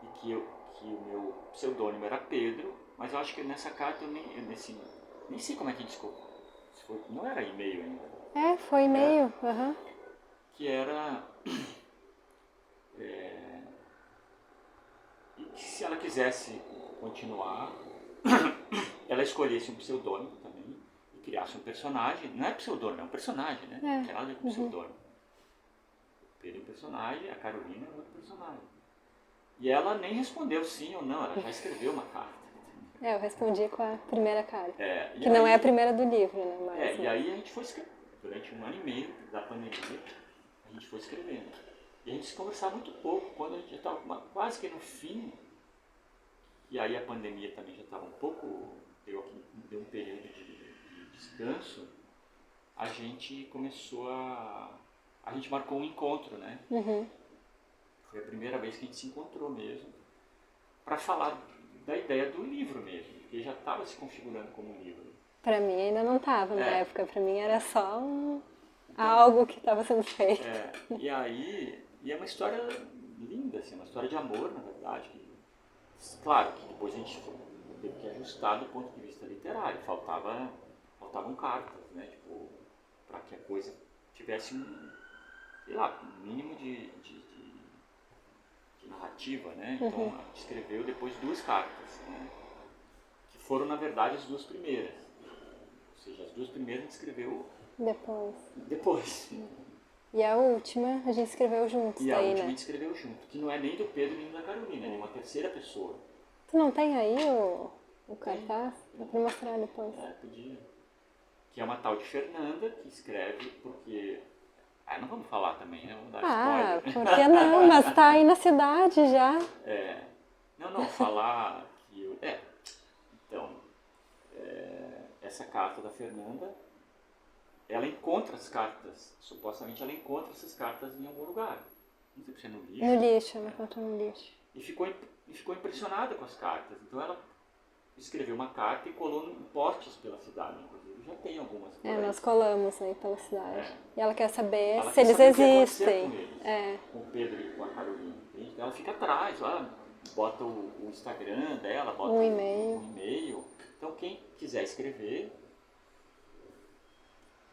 [SPEAKER 1] e que o meu pseudônimo era Pedro, mas eu acho que nessa carta eu nem sei como é que a gente escolheu. Não era e-mail ainda.
[SPEAKER 2] Foi e-mail, aham.
[SPEAKER 1] Que era... e que se ela quisesse continuar, ela escolhesse um pseudônimo também e criasse um personagem. Não é pseudônimo, é um personagem, né? Não tem nada a ver com pseudônimo. O Pedro é um personagem, a Carolina é outro personagem. E ela nem respondeu sim ou não, ela já escreveu uma carta.
[SPEAKER 2] Eu respondi com a primeira carta.
[SPEAKER 1] Que
[SPEAKER 2] não é a primeira do livro, né? Mas,
[SPEAKER 1] e aí a gente foi escrevendo. Durante 1 ano e meio da pandemia, a gente foi escrevendo. E a gente se conversava muito pouco, quando a gente já estava quase que no fim, e aí a pandemia também já estava um pouco, deu um período de descanso, a gente começou a gente marcou um encontro, né?
[SPEAKER 2] Uhum.
[SPEAKER 1] Foi a primeira vez que a gente se encontrou mesmo, para falar da ideia do livro mesmo, porque já estava se configurando como um livro.
[SPEAKER 2] Pra mim ainda não estava na época, pra mim era só algo que estava sendo feito.
[SPEAKER 1] E aí, é uma história linda, assim, uma história de amor, na verdade. Claro que depois a gente teve que ajustar do ponto de vista literário, faltavam cartas, né, tipo, para que a coisa tivesse um mínimo de narrativa, né? Então a gente escreveu depois 2 cartas, né, que foram na verdade as 2 primeiras. Ou seja, as 2 primeiras a gente escreveu depois.
[SPEAKER 2] E a última a gente escreveu juntos,
[SPEAKER 1] E a
[SPEAKER 2] daí,
[SPEAKER 1] última a
[SPEAKER 2] né?
[SPEAKER 1] gente escreveu junto, que não é nem do Pedro nem da Carolina, é de uma terceira pessoa.
[SPEAKER 2] Tu não tem aí o cartaz? Dá pra mostrar depois.
[SPEAKER 1] Podia. Que é uma tal de Fernanda, que escreve porque... não vamos falar também, né? Vamos dar spoiler.
[SPEAKER 2] Por que não? Mas tá aí na cidade já.
[SPEAKER 1] Não, falar que... Então, essa carta da Fernanda, ela encontra as cartas, supostamente ela encontra essas cartas em algum lugar. Não sei se é no lixo.
[SPEAKER 2] No lixo, ela encontrou no lixo.
[SPEAKER 1] E ficou impressionada com as cartas. Então ela escreveu uma carta e colou em postes pela cidade, inclusive. Já tem algumas por aí.
[SPEAKER 2] Nós colamos aí pela cidade. E ela quer saber
[SPEAKER 1] Ela
[SPEAKER 2] se
[SPEAKER 1] quer
[SPEAKER 2] eles
[SPEAKER 1] saber o que
[SPEAKER 2] existem.
[SPEAKER 1] aconteceu com eles, com o Pedro e com a Carolina. Então ela fica atrás, bota o Instagram dela, bota
[SPEAKER 2] um e-mail.
[SPEAKER 1] Então quem quiser escrever,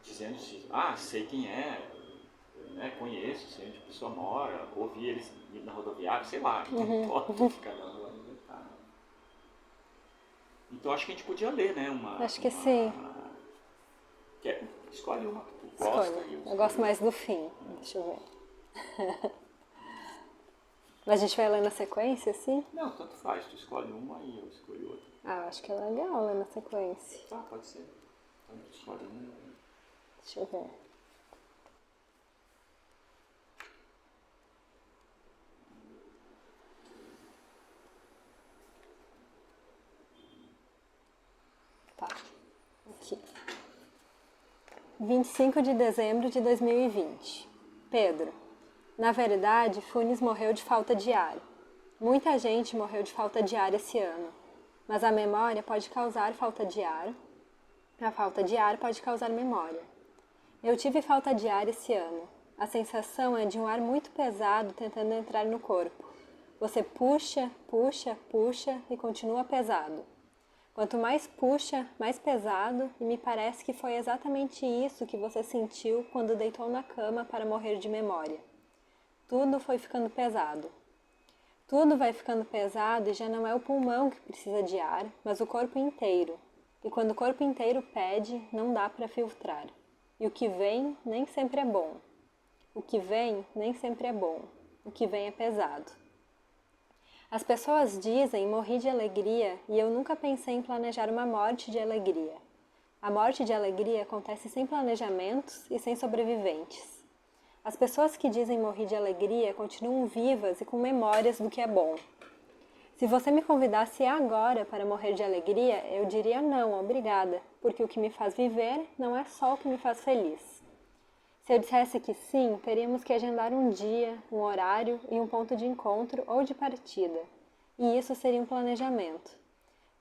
[SPEAKER 1] dizendo sei quem é, né, conheço, sei onde a pessoa mora, ouvi eles na rodoviária, sei lá, não importa, cada um vai inventar. Então acho que a gente podia ler, né?
[SPEAKER 2] Acho que sim.
[SPEAKER 1] Escolhe uma que tu gosta.
[SPEAKER 2] Eu gosto mais do fim, deixa eu ver. Mas a gente vai ler na sequência, assim?
[SPEAKER 1] Não, tanto faz. Tu escolhe uma e eu escolho outra.
[SPEAKER 2] Ah, acho que é legal ler na sequência.
[SPEAKER 1] Tá, pode ser. Então tu escolhe uma.
[SPEAKER 2] Deixa eu ver. Tá. Aqui. 25 de dezembro de 2020. Pedro. Na verdade, Funes morreu de falta de ar. Muita gente morreu de falta de ar esse ano. Mas a memória pode causar falta de ar. A falta de ar pode causar memória. Eu tive falta de ar esse ano. A sensação é de um ar muito pesado tentando entrar no corpo. Você puxa, puxa, puxa e continua pesado. Quanto mais puxa, mais pesado, e me parece que foi exatamente isso que você sentiu quando deitou na cama para morrer de memória. Tudo foi ficando pesado. Tudo vai ficando pesado e já não é o pulmão que precisa de ar, mas o corpo inteiro. E quando o corpo inteiro pede, não dá para filtrar. E o que vem nem sempre é bom. O que vem nem sempre é bom. O que vem é pesado. As pessoas dizem morri de alegria e eu nunca pensei em planejar uma morte de alegria. A morte de alegria acontece sem planejamentos e sem sobreviventes. As pessoas que dizem morri de alegria continuam vivas e com memórias do que é bom. Se você me convidasse agora para morrer de alegria, eu diria não, obrigada, porque o que me faz viver não é só o que me faz feliz. Se eu dissesse que sim, teríamos que agendar um dia, um horário e um ponto de encontro ou de partida. E isso seria um planejamento.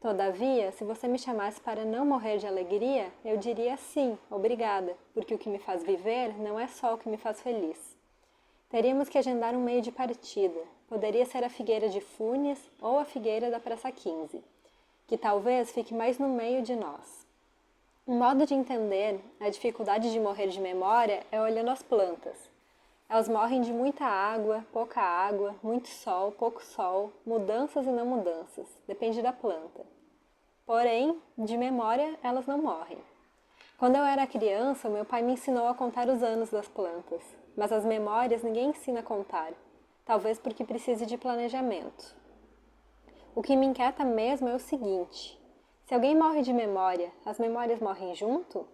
[SPEAKER 2] Todavia, se você me chamasse para não morrer de alegria, eu diria sim, obrigada, porque o que me faz viver não é só o que me faz feliz. Teríamos que agendar um meio de partida. Poderia ser a Figueira de Funes ou a Figueira da Praça 15, que talvez fique mais no meio de nós. Um modo de entender a dificuldade de morrer de memória é olhando as plantas. Elas morrem de muita água, pouca água, muito sol, pouco sol, mudanças e não mudanças, depende da planta. Porém, de memória, elas não morrem. Quando eu era criança, meu pai me ensinou a contar os anos das plantas, mas as memórias ninguém ensina a contar, talvez porque precise de planejamento. O que me inquieta mesmo é o seguinte: se alguém morre de memória, as memórias morrem junto?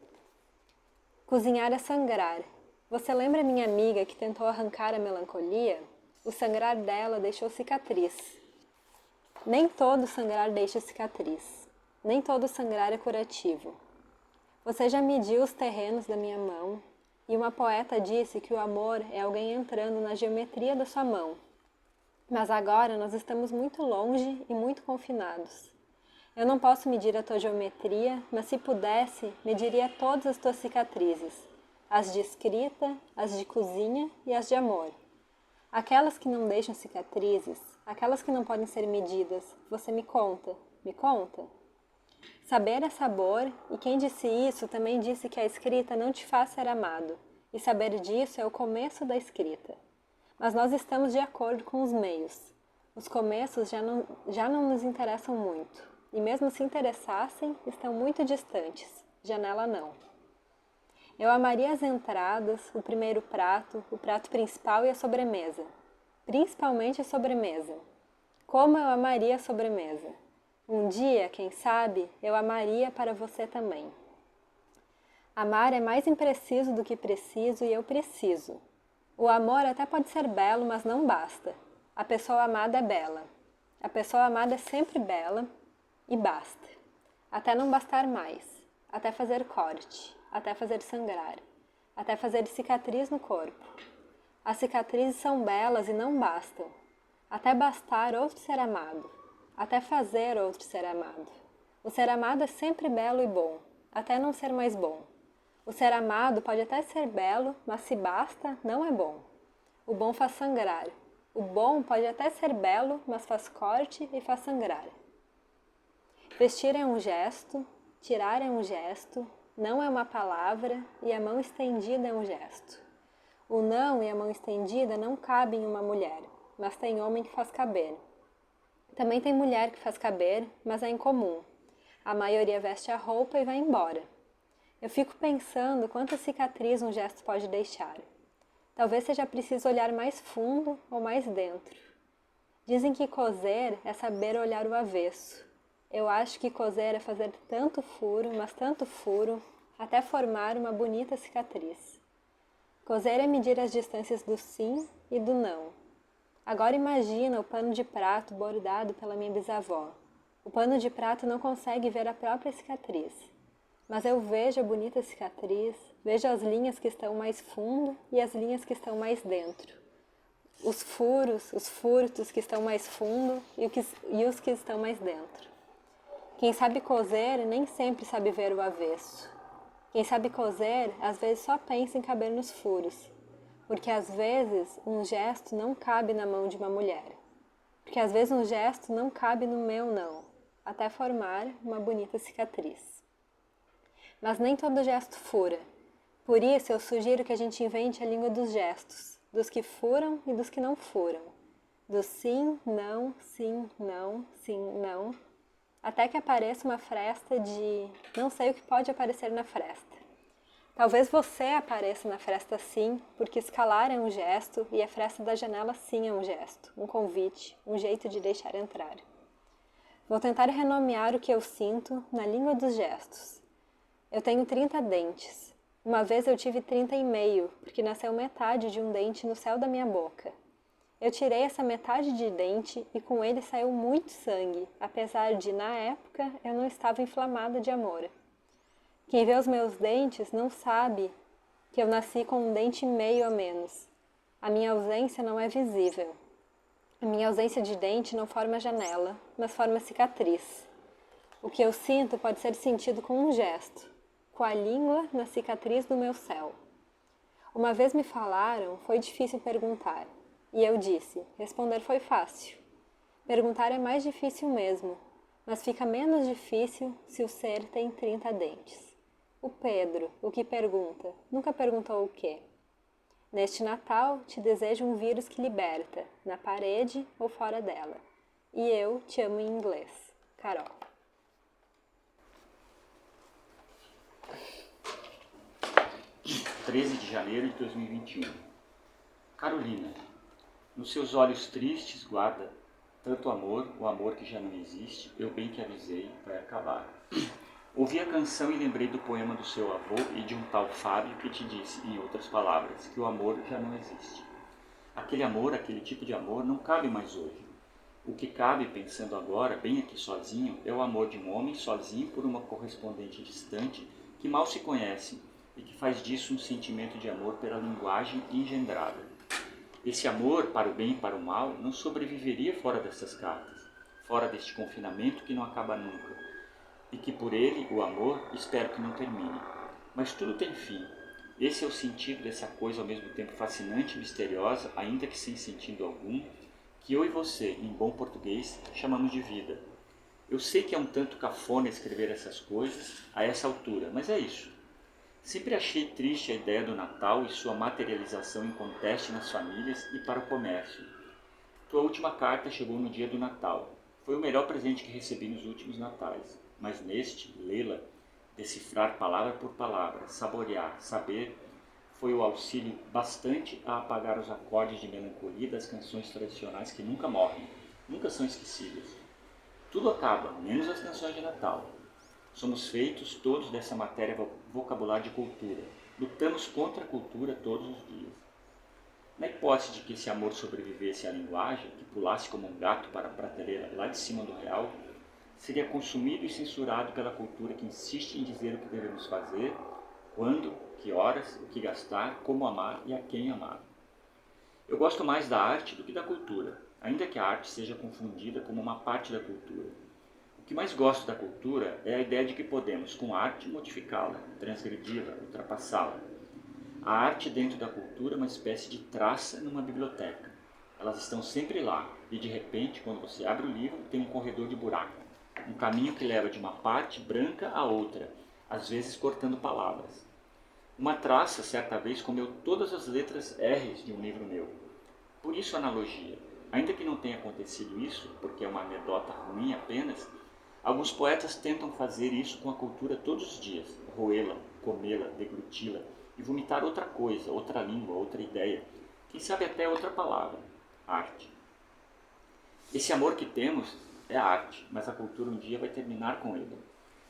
[SPEAKER 2] Cozinhar é sangrar. Você lembra minha amiga que tentou arrancar a melancolia? O sangrar dela deixou cicatriz. Nem todo sangrar deixa cicatriz. Nem todo sangrar é curativo. Você já mediu os terrenos da minha mão, e uma poeta disse que o amor é alguém entrando na geometria da sua mão. Mas agora nós estamos muito longe e muito confinados. Eu não posso medir a tua geometria, mas se pudesse, mediria todas as tuas cicatrizes, as de escrita, as de cozinha e as de amor. Aquelas que não deixam cicatrizes, aquelas que não podem ser medidas, você me conta, me conta? Saber é sabor, e quem disse isso também disse que a escrita não te faz ser amado, e saber disso é o começo da escrita. Mas nós estamos de acordo com os meios. Os começos já não nos interessam muito. E mesmo se interessassem, estão muito distantes. Janela não. Eu amaria as entradas, o primeiro prato, o prato principal e a sobremesa. Principalmente a sobremesa. Como eu amaria a sobremesa. Um dia, quem sabe, eu amaria para você também. Amar é mais impreciso do que preciso e eu preciso. O amor até pode ser belo, mas não basta. A pessoa amada é bela. A pessoa amada é sempre bela. E basta. Até não bastar mais. Até fazer corte. Até fazer sangrar. Até fazer cicatriz no corpo. As cicatrizes são belas e não bastam. Até bastar outro ser amado. Até fazer outro ser amado. O ser amado é sempre belo e bom. Até não ser mais bom. O ser amado pode até ser belo, mas se basta, não é bom. O bom faz sangrar. O bom pode até ser belo, mas faz corte e faz sangrar. Vestir é um gesto, tirar é um gesto, não é uma palavra e a mão estendida é um gesto. O não e a mão estendida não cabem em uma mulher, mas tem homem que faz caber. Também tem mulher que faz caber, mas é incomum. A maioria veste a roupa e vai embora. Eu fico pensando quanta cicatriz um gesto pode deixar. Talvez seja preciso olhar mais fundo ou mais dentro. Dizem que coser é saber olhar o avesso. Eu acho que coser é fazer tanto furo, mas tanto furo, até formar uma bonita cicatriz. Coser é medir as distâncias do sim e do não. Agora imagina o pano de prato bordado pela minha bisavó. O pano de prato não consegue ver a própria cicatriz. Mas eu vejo a bonita cicatriz, vejo as linhas que estão mais fundo e as linhas que estão mais dentro. Os furos, os furtos que estão mais fundo e os que estão mais dentro. Quem sabe coser nem sempre sabe ver o avesso. Quem sabe coser, às vezes só pensa em caber nos furos. Porque às vezes um gesto não cabe na mão de uma mulher. Porque às vezes um gesto não cabe no meu não, até formar uma bonita cicatriz. Mas nem todo gesto fura. Por isso eu sugiro que a gente invente a língua dos gestos, dos que furam e dos que não furam. Do sim, não, sim, não, até que apareça uma fresta de não sei o que pode aparecer na fresta. Talvez você apareça na fresta sim, porque escalar é um gesto e a fresta da janela sim é um gesto, um convite, um jeito de deixar entrar. Vou tentar renomear o que eu sinto na língua dos gestos. Eu tenho 30 dentes. Uma vez eu tive 30,5, porque nasceu metade de um dente no céu da minha boca. Eu tirei essa metade de dente e com ele saiu muito sangue, apesar de, na época, eu não estava inflamada de amor. Quem vê os meus dentes não sabe que eu nasci com um dente e meio a menos. A minha ausência não é visível. A minha ausência de dente não forma janela, mas forma cicatriz. O que eu sinto pode ser sentido com um gesto, com a língua na cicatriz do meu céu. Uma vez me falaram, foi difícil perguntar. E eu disse, responder foi fácil. Perguntar é mais difícil mesmo, mas fica menos difícil se o ser tem 30 dentes. O Pedro, o que pergunta, nunca perguntou o quê. Neste Natal, te desejo um vírus que liberta, na parede ou fora dela. E eu te amo em inglês. Carol.
[SPEAKER 1] (13 de janeiro de 2021). Carolina, nos seus olhos tristes guarda tanto amor, o amor que já não existe, eu bem que avisei, vai acabar. Ouvi a canção e lembrei do poema do seu avô e de um tal Fábio que te disse, em outras palavras, que o amor já não existe. Aquele amor, aquele tipo de amor, não cabe mais hoje. O que cabe, pensando agora, bem aqui sozinho, é o amor de um homem sozinho por uma correspondente distante que mal se conhece e que faz disso um sentimento de amor pela linguagem engendrada. Esse amor, para o bem e para o mal, não sobreviveria fora dessas cartas, fora deste confinamento que não acaba nunca, e que por ele, o amor, espero que não termine. Mas tudo tem fim. Esse é o sentido dessa coisa ao mesmo tempo fascinante e misteriosa, ainda que sem sentido algum, que eu e você, em bom português, chamamos de vida. Eu sei que é um tanto cafona escrever essas coisas a essa altura, mas é isso. Sempre achei triste a ideia do Natal e sua materialização em conteste nas famílias e para o comércio. Tua última carta chegou no dia do Natal. Foi o melhor presente que recebi nos últimos natais. Mas neste, lê-la, decifrar palavra por palavra, saborear, saber, foi o auxílio bastante a apagar os acordes de melancolia das canções tradicionais que nunca morrem, nunca são esquecidas. Tudo acaba, menos as canções de Natal. Somos feitos todos dessa matéria vocabular de cultura. Lutamos contra a cultura todos os dias. Na hipótese de que esse amor sobrevivesse à linguagem, que pulasse como um gato para a prateleira lá de cima do real, seria consumido e censurado pela cultura que insiste em dizer o que devemos fazer, quando, que horas, o que gastar, como amar e a quem amar. Eu gosto mais da arte do que da cultura, ainda que a arte seja confundida como uma parte da cultura. O que mais gosto da cultura é a ideia de que podemos, com arte, modificá-la, transgredi-la, ultrapassá-la. A arte dentro da cultura é uma espécie de traça numa biblioteca. Elas estão sempre lá, e de repente, quando você abre o livro, tem um corredor de buraco. Um caminho que leva de uma parte branca a outra, às vezes cortando palavras. Uma traça, certa vez, comeu todas as letras R's de um livro meu. Por isso a analogia. Ainda que não tenha acontecido isso, porque é uma anedota ruim apenas, alguns poetas tentam fazer isso com a cultura todos os dias, roê-la, comê-la, degluti-la e vomitar outra coisa, outra língua, outra ideia, quem sabe até outra palavra, arte. Esse amor que temos é a arte, mas a cultura um dia vai terminar com ele.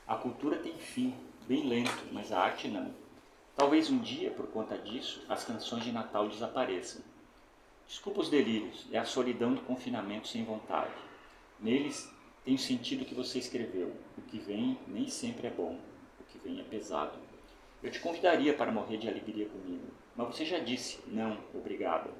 [SPEAKER 1] A cultura tem fim, bem lento, mas a arte não. Talvez um dia, por conta disso, as canções de Natal desapareçam. Desculpa os delírios, é a solidão do confinamento sem vontade. Neles tem o sentido que você escreveu. O que vem nem sempre é bom, o que vem é pesado. Eu te convidaria para morrer de alegria comigo, mas você já disse, não, obrigada.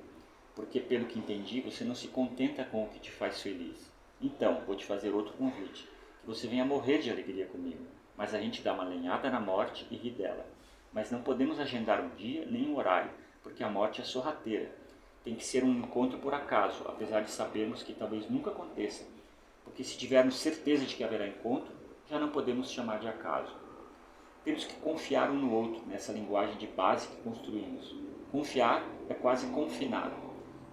[SPEAKER 1] Porque, pelo que entendi, você não se contenta com o que te faz feliz. Então, vou te fazer outro convite, que você venha morrer de alegria comigo, mas a gente dá uma lenhada na morte e ri dela. Mas não podemos agendar um dia nem um horário, porque a morte é sorrateira. Tem que ser um encontro por acaso, apesar de sabermos que talvez nunca aconteça, porque se tivermos certeza de que haverá encontro, já não podemos chamar de acaso. Temos que confiar um no outro, nessa linguagem de base que construímos. Confiar é quase confinar.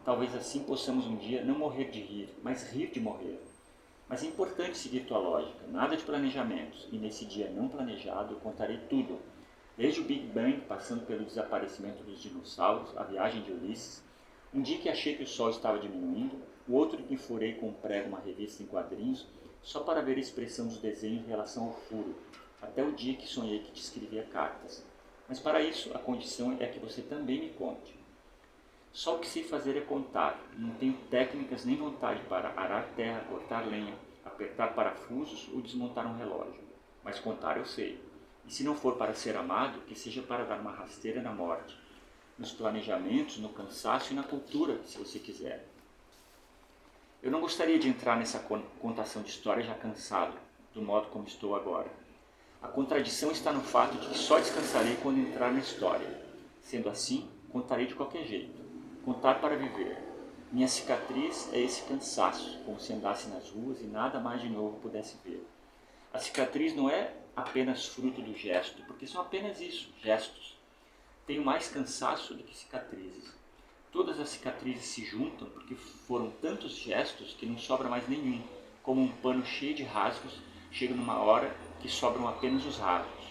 [SPEAKER 1] Talvez assim possamos um dia não morrer de rir, mas rir de morrer. Mas é importante seguir tua lógica, nada de planejamentos, e nesse dia não planejado eu contarei tudo. Desde o Big Bang, passando pelo desaparecimento dos dinossauros, a viagem de Ulisses, um dia que achei que o sol estava diminuindo, o outro que furei com um prego uma revista em quadrinhos, só para ver a expressão dos desenhos em relação ao furo, até o dia que sonhei que te escrevia cartas. Mas para isso, a condição é que você também me conte. Só o que sei fazer é contar. Não tenho técnicas nem vontade para arar terra, cortar lenha, apertar parafusos ou desmontar um relógio. Mas contar eu sei. E se não for para ser amado, que seja para dar uma rasteira na morte. Nos planejamentos, no cansaço e na cultura, se você quiser. Eu não gostaria de entrar nessa contação de história já cansado, do modo como estou agora. A contradição está no fato de que só descansarei quando entrar na história. Sendo assim, contarei de qualquer jeito. Contar para viver. Minha cicatriz é esse cansaço, como se andasse nas ruas e nada mais de novo pudesse ver. A cicatriz não é apenas fruto do gesto, porque são apenas isso, gestos. Tenho mais cansaço do que cicatrizes. Todas as cicatrizes se juntam porque foram tantos gestos que não sobra mais nenhum. Como um pano cheio de rasgos, chega numa hora que sobram apenas os rasgos.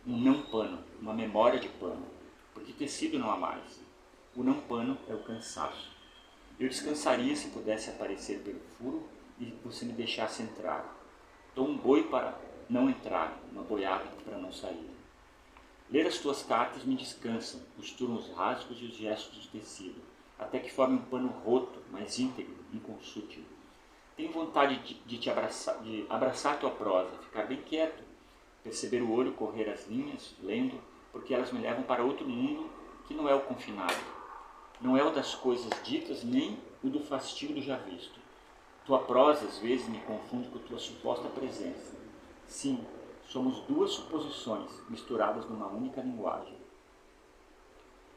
[SPEAKER 1] Um não pano, uma memória de pano, porque tecido não há mais. O não pano é o cansaço. Eu descansaria se pudesse aparecer pelo furo e você me deixasse entrar. Dou um boi para não entrar, uma boiada para não sair. Ler as tuas cartas me descansam, costuram os rasgos e os gestos do tecido, até que forme um pano roto, mas íntegro, inconsútil. Tenho vontade de abraçar tua prosa, ficar bem quieto, perceber o olho correr as linhas, lendo, porque elas me levam para outro mundo que não é o confinado. Não é o das coisas ditas, nem o do fastídio do já visto. Tua prosa, às vezes, me confunde com tua suposta presença. Sim, somos duas suposições misturadas numa única linguagem.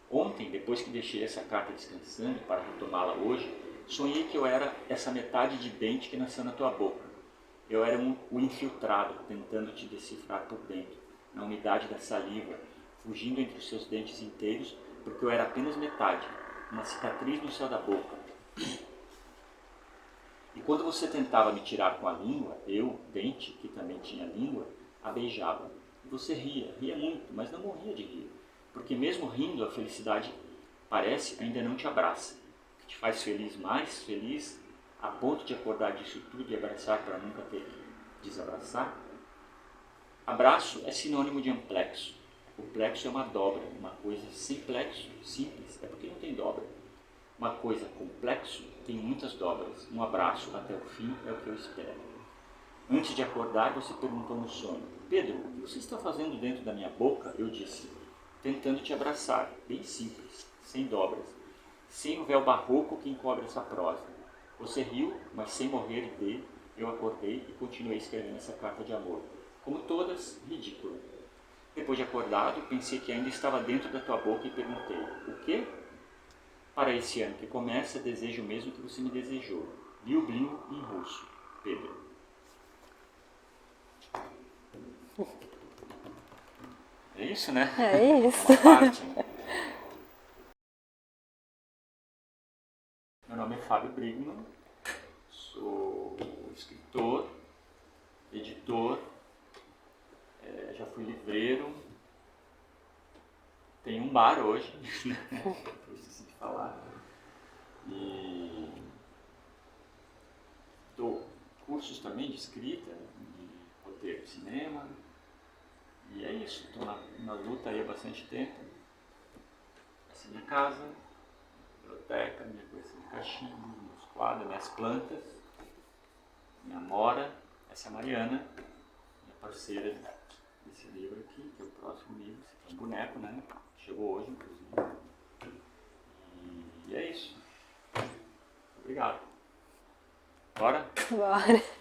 [SPEAKER 1] Ontem, depois que deixei essa carta descansando para retomá-la hoje, sonhei que eu era essa metade de dente que nasceu na tua boca. Eu era o infiltrado, tentando te decifrar por dentro, na umidade da saliva, fugindo entre os seus dentes inteiros, porque eu era apenas metade, uma cicatriz no céu da boca. E quando você tentava me tirar com a língua, eu, dente, que também tinha língua, a beijava. E você ria muito, mas não morria de rir, porque mesmo rindo, a felicidade parece ainda não te abraça, que te faz feliz, mais feliz, a ponto de acordar disso tudo e abraçar para nunca ter que desabraçar. Abraço é sinônimo de amplexo. O plexo é uma dobra, uma coisa sem plexo, simples, é porque não tem dobra. Uma coisa complexo tem muitas dobras. Um abraço até o fim é o que eu espero. Antes de acordar, você perguntou no sonho: Pedro, o que você está fazendo dentro da minha boca? Eu disse: tentando te abraçar, bem simples, sem dobras, sem o véu barroco que encobre essa prosa. Você riu, mas sem morrer de. Eu acordei e continuei escrevendo essa carta de amor. Como todas, ridícula. Depois de acordado, pensei que ainda estava dentro da tua boca e perguntei: o quê? Para esse ano que começa, desejo o mesmo que você me desejou. Liu em russo. Pedro. É isso, né?
[SPEAKER 2] É isso.
[SPEAKER 1] Uma parte, né? Meu nome é Fábio Brigman, sou escritor, editor, já fui livreiro, tenho um bar hoje, eu esqueci de falar, e cursos também de escrita, de roteiro de cinema. E é isso, estou na luta aí há bastante tempo. Essa é minha casa, biblioteca, minha coleção de cachimbos, meus quadros, minhas plantas, minha mora. Essa é a Mariana, minha parceira desse livro aqui, que é o próximo livro. Esse aqui é um boneco, né? Chegou hoje, inclusive. E é isso. Obrigado. Bora?
[SPEAKER 2] Bora.